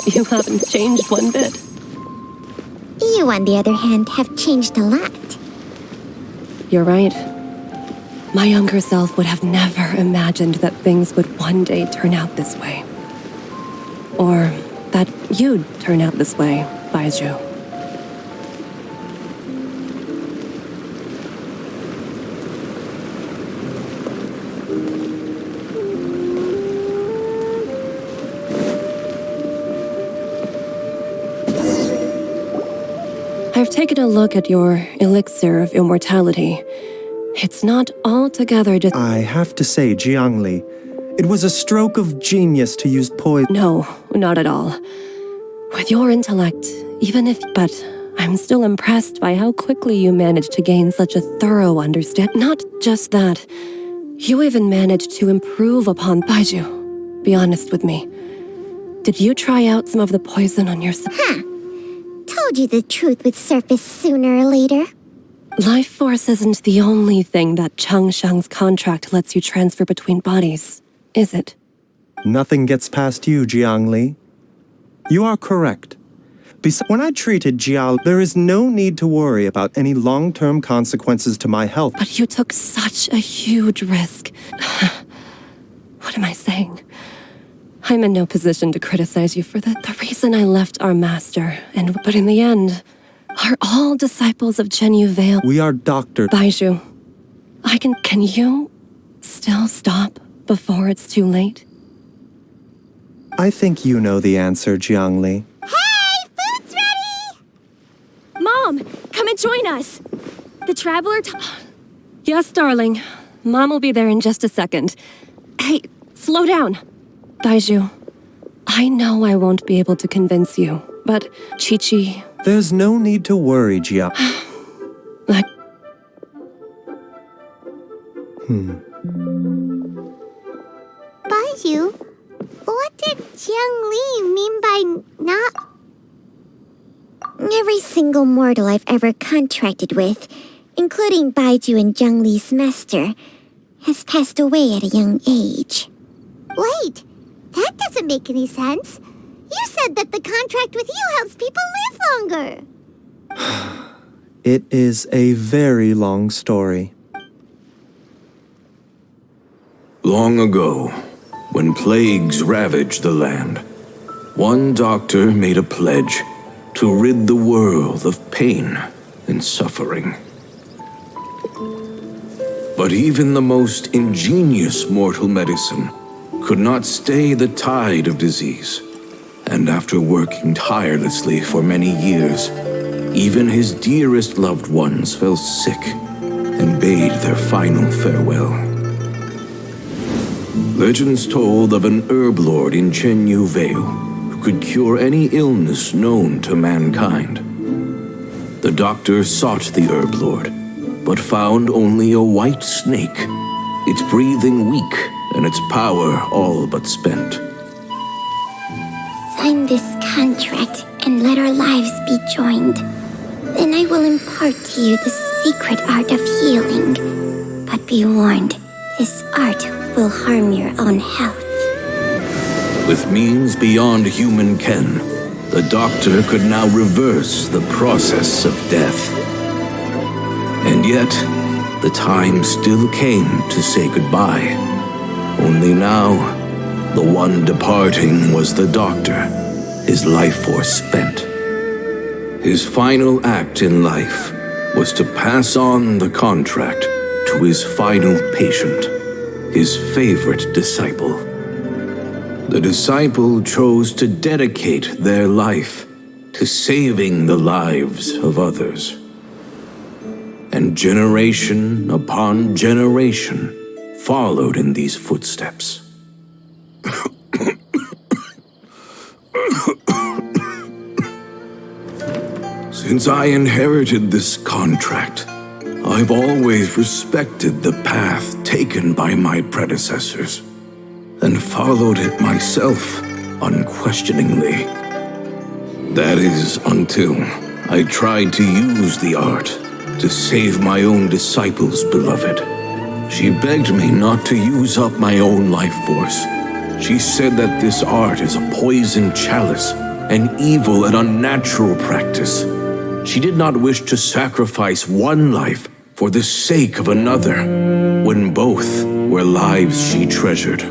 You haven't changed one bit. You, on the other hand, have changed a lot. You're right. My younger self would have never imagined that things would one day turn out this way. Or that you'd turn out this way, Baiju. I've taken a look at your elixir of immortality. It's not altogether just— I have to say, Jiang Li, it was a stroke of genius to use poison. No, not at all. With your intellect, even if— But I'm still impressed by how quickly you managed to gain such a thorough understanding. Not just that. You even managed to improve upon— Baiju, be honest with me. Did you try out some of the poison on yourself? Told you the truth would surface sooner or later. Life force isn't the only thing that Changsheng's contract lets you transfer between bodies, is it? Nothing gets past you, Jiang Li. You are correct. When I treated Jiao, there is no need to worry about any long-term consequences to my health. But you took such a huge risk. What am I saying? I'm in no position to criticize you for that. The reason I left our master, but in the end, are all disciples of Chenyu Vale. We are doctors. Baiju, can you still stop before it's too late? I think you know the answer, Jiang Li. Hey, food's ready! Mom, come and join us! The Traveler Yes, darling. Mom will be there in just a second. Hey, slow down. Baiju, I know I won't be able to convince you, but Chi-Chi... There's no need to worry, Gia. I... Baiju, what did Jiang Li mean by not... Every single mortal I've ever contracted with, including Baiju and Jiang Li's master, has passed away at a young age. Wait, that doesn't make any sense. You said that the contract with you helps people live longer. It is a very long story. Long ago, when plagues ravaged the land, one doctor made a pledge to rid the world of pain and suffering. But even the most ingenious mortal medicine could not stay the tide of disease. And after working tirelessly for many years, even his dearest loved ones fell sick and bade their final farewell. Legends told of an herb lord in Chenyu Vale who could cure any illness known to mankind. The doctor sought the herb lord, but found only a white snake, its breathing weak and its power all but spent. Sign this contract and let our lives be joined. Then I will impart to you the secret art of healing. But be warned, this art will harm your own health. With means beyond human ken, the doctor could now reverse the process of death. And yet, the time still came to say goodbye. Only now, the one departing was the doctor, his life force spent. His final act in life was to pass on the contract to his final patient, his favorite disciple. The disciple chose to dedicate their life to saving the lives of others. And generation upon generation followed in these footsteps. Since I inherited this contract, I've always respected the path taken by my predecessors and followed it myself unquestioningly. That is until I tried to use the art to save my own disciple's beloved. She begged me not to use up my own life force. She said that this art is a poisoned chalice, an evil and unnatural practice. She did not wish to sacrifice one life for the sake of another, when both were lives she treasured.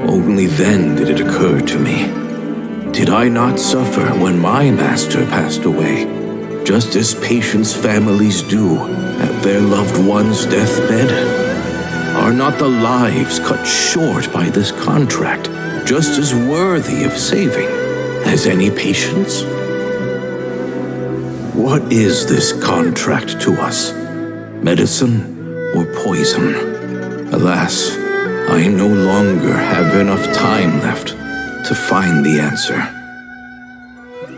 Only then did it occur to me. Did I not suffer when my master passed away, just as patients' families do at their loved one's deathbed? Are not the lives cut short by this contract just as worthy of saving as any patient's? What is this contract to us? Medicine or poison? Alas, I no longer have enough time left to find the answer.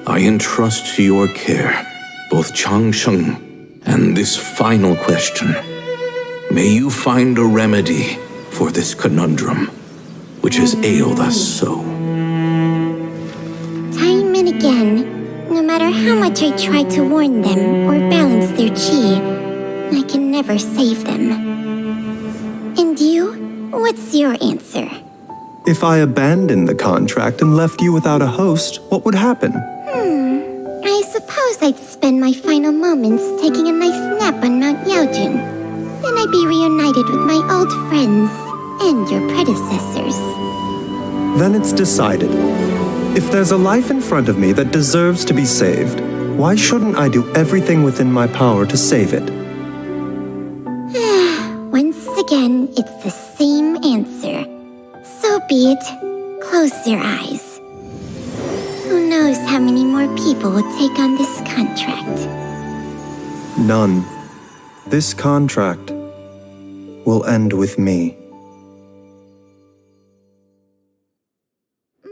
I entrust to your care both Changsheng and this final question. May you find a remedy for this conundrum, which has ailed us so. Time and again, no matter how much I try to warn them or balance their chi, I can never save them. And you? What's your answer? If I abandoned the contract and left you without a host, what would happen? I suppose I'd spend my final moments taking a nice nap on Mount Yaojun. Then I'd be reunited with my old friends and your predecessors. Then it's decided. If there's a life in front of me that deserves to be saved, why shouldn't I do everything within my power to save it? Once again, it's the same answer. So be it. Close your eyes. Who knows how many more people will take on this contract? None. This contract will end with me.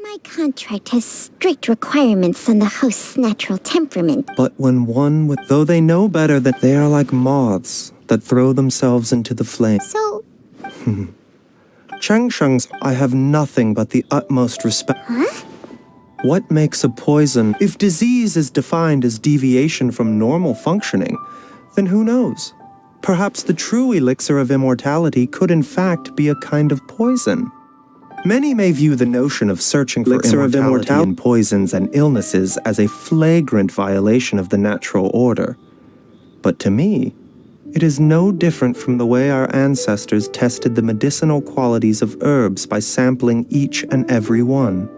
My contract has strict requirements on the host's natural temperament. But when one with, though they know better that they are like moths that throw themselves into the flame. So, Cheng Sheng's, I have nothing but the utmost respect. huh? What makes a poison? If disease is defined as deviation from normal functioning, then who knows? Perhaps the true elixir of immortality could in fact be a kind of poison. Many may view the notion of searching for immortality in poisons and illnesses as a flagrant violation of the natural order. But to me, it is no different from the way our ancestors tested the medicinal qualities of herbs by sampling each and every one.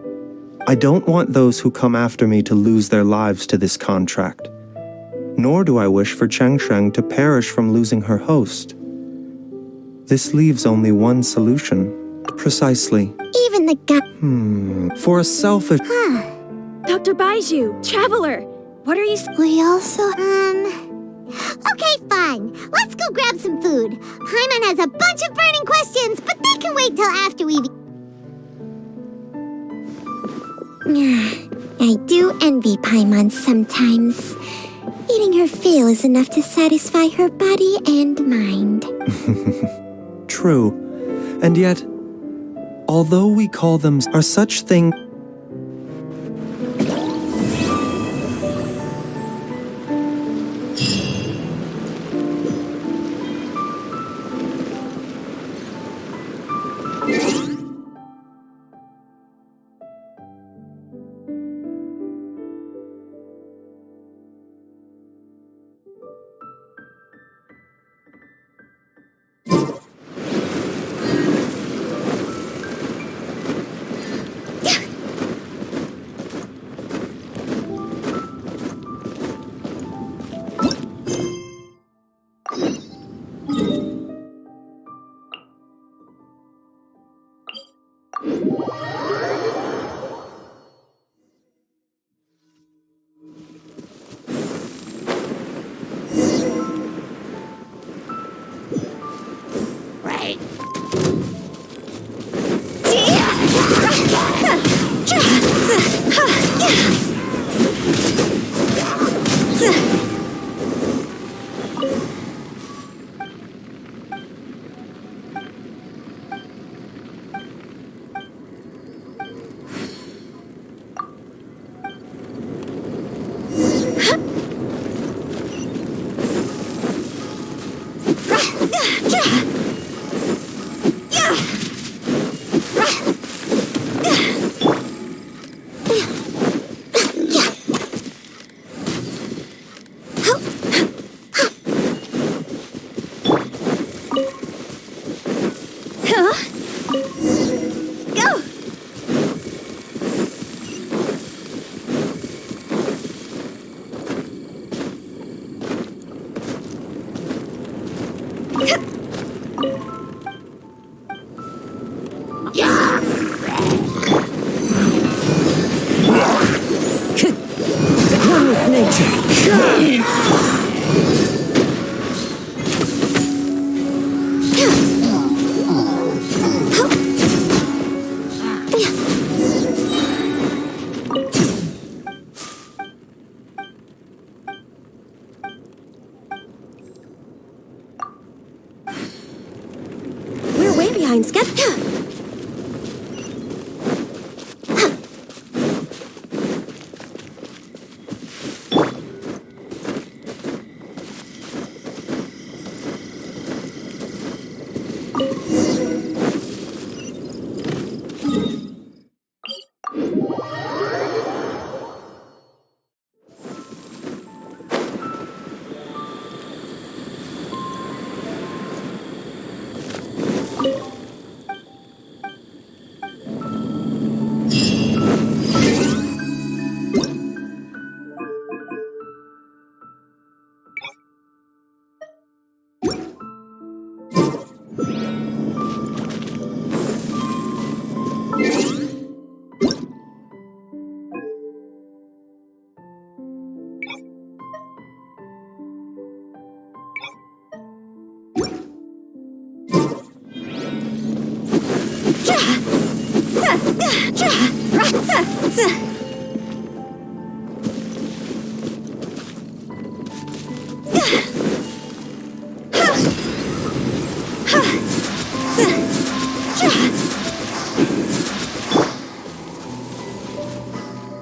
I don't want those who come after me to lose their lives to this contract. Nor do I wish for Cheng Sheng to perish from losing her host. This leaves only one solution. Precisely. Even the guy. For a selfish... Dr. Baiju, Traveler, what are you... We also, Okay, fine. Let's go grab some food. Paimon has a bunch of burning questions, but they can wait till after we've... I do envy Paimon sometimes. Eating her fill is enough to satisfy her body and mind. True. And yet, although we call them, are such things...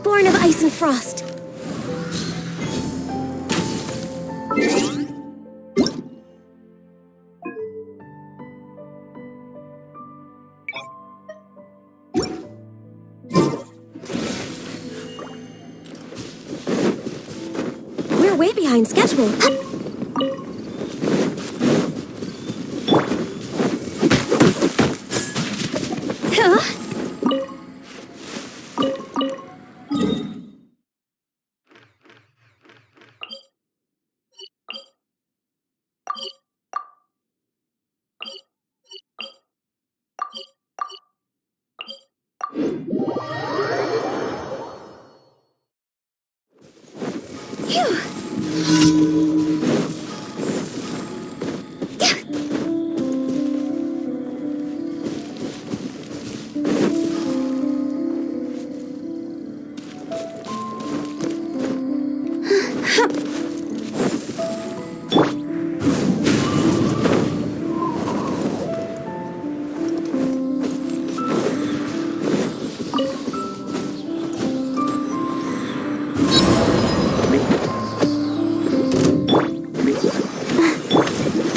Born of ice and frost. We're way behind schedule.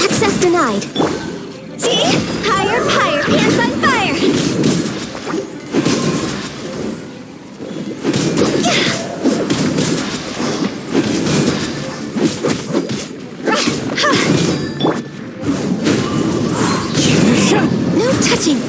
Access denied. See? Higher, higher, pants on fire! No touching!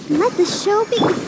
Let the show begin.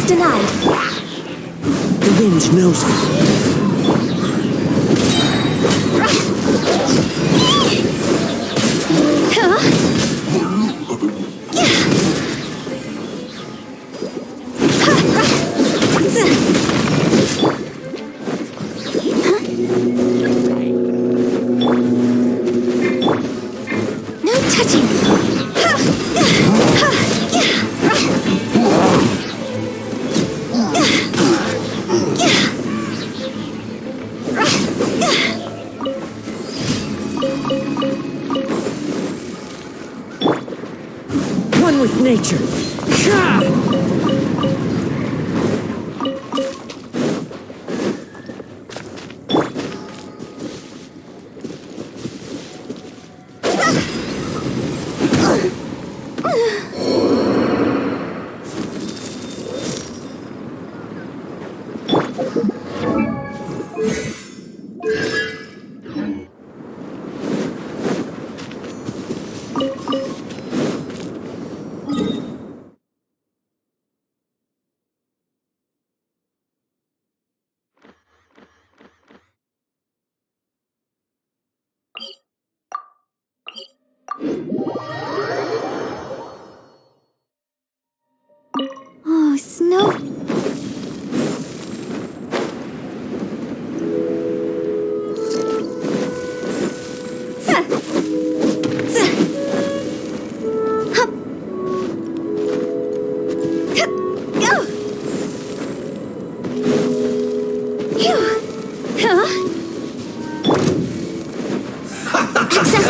Denied. The wind knows me. No touching. One with nature.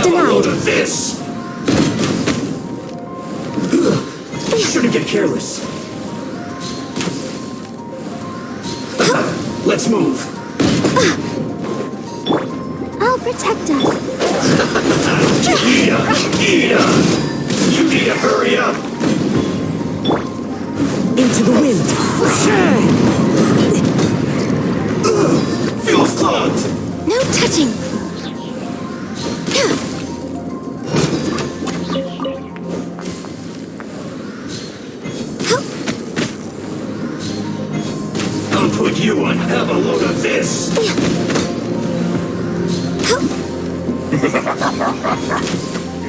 denied. of this! Shouldn't get careless. Let's move. I'll protect us. Ida! You need to hurry up! Into the wind. Feels clogged! No touching. I'll put you on. Have a load of this!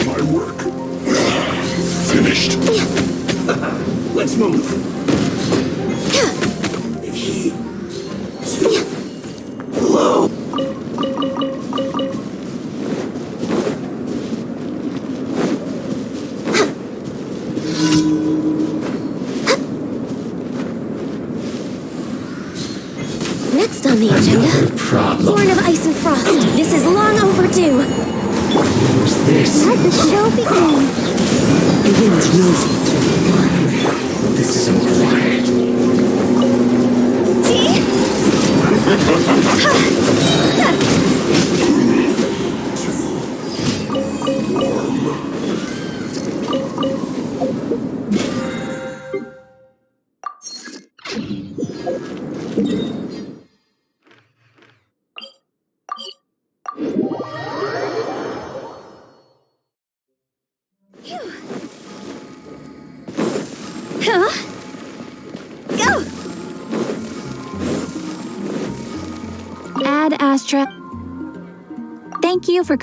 My work. Finished. Let's move. 3, 2, low. Next on the agenda, Horn of Ice and Frost. This is long overdue. Let the show begin. The wind knows it. This is important. See? Huh? Go! Add Astra. Thank you for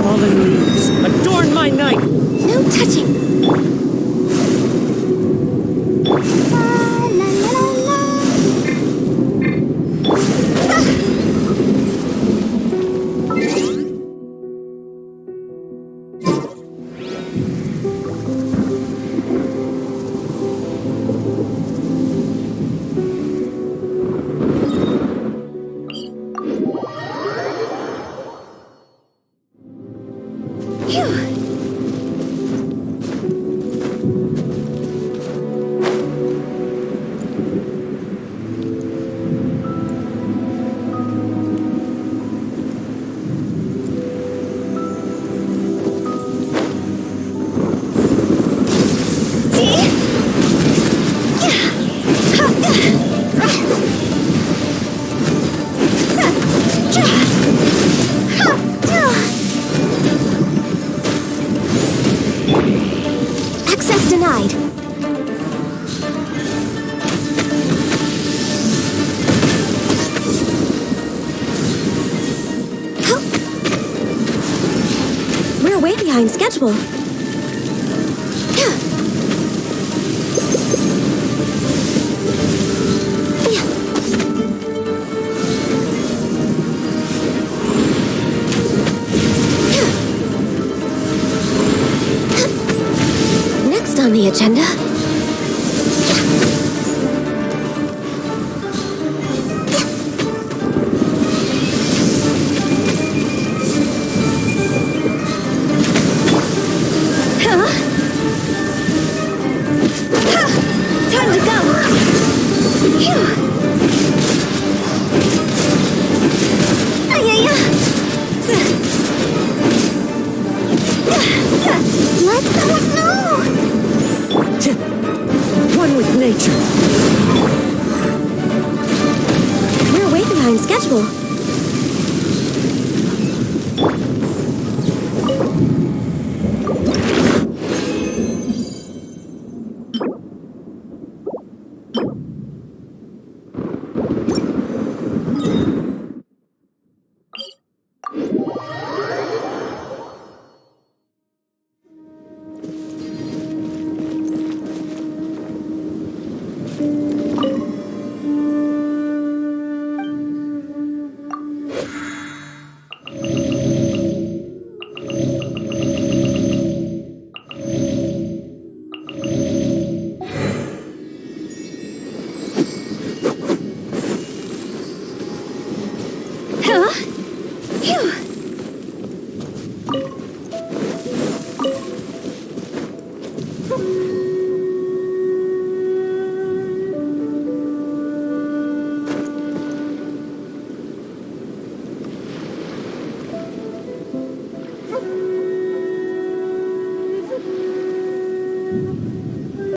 Fallen leaves. Adorn my night. No touching. Access denied. We're way behind schedule. Next on the agenda,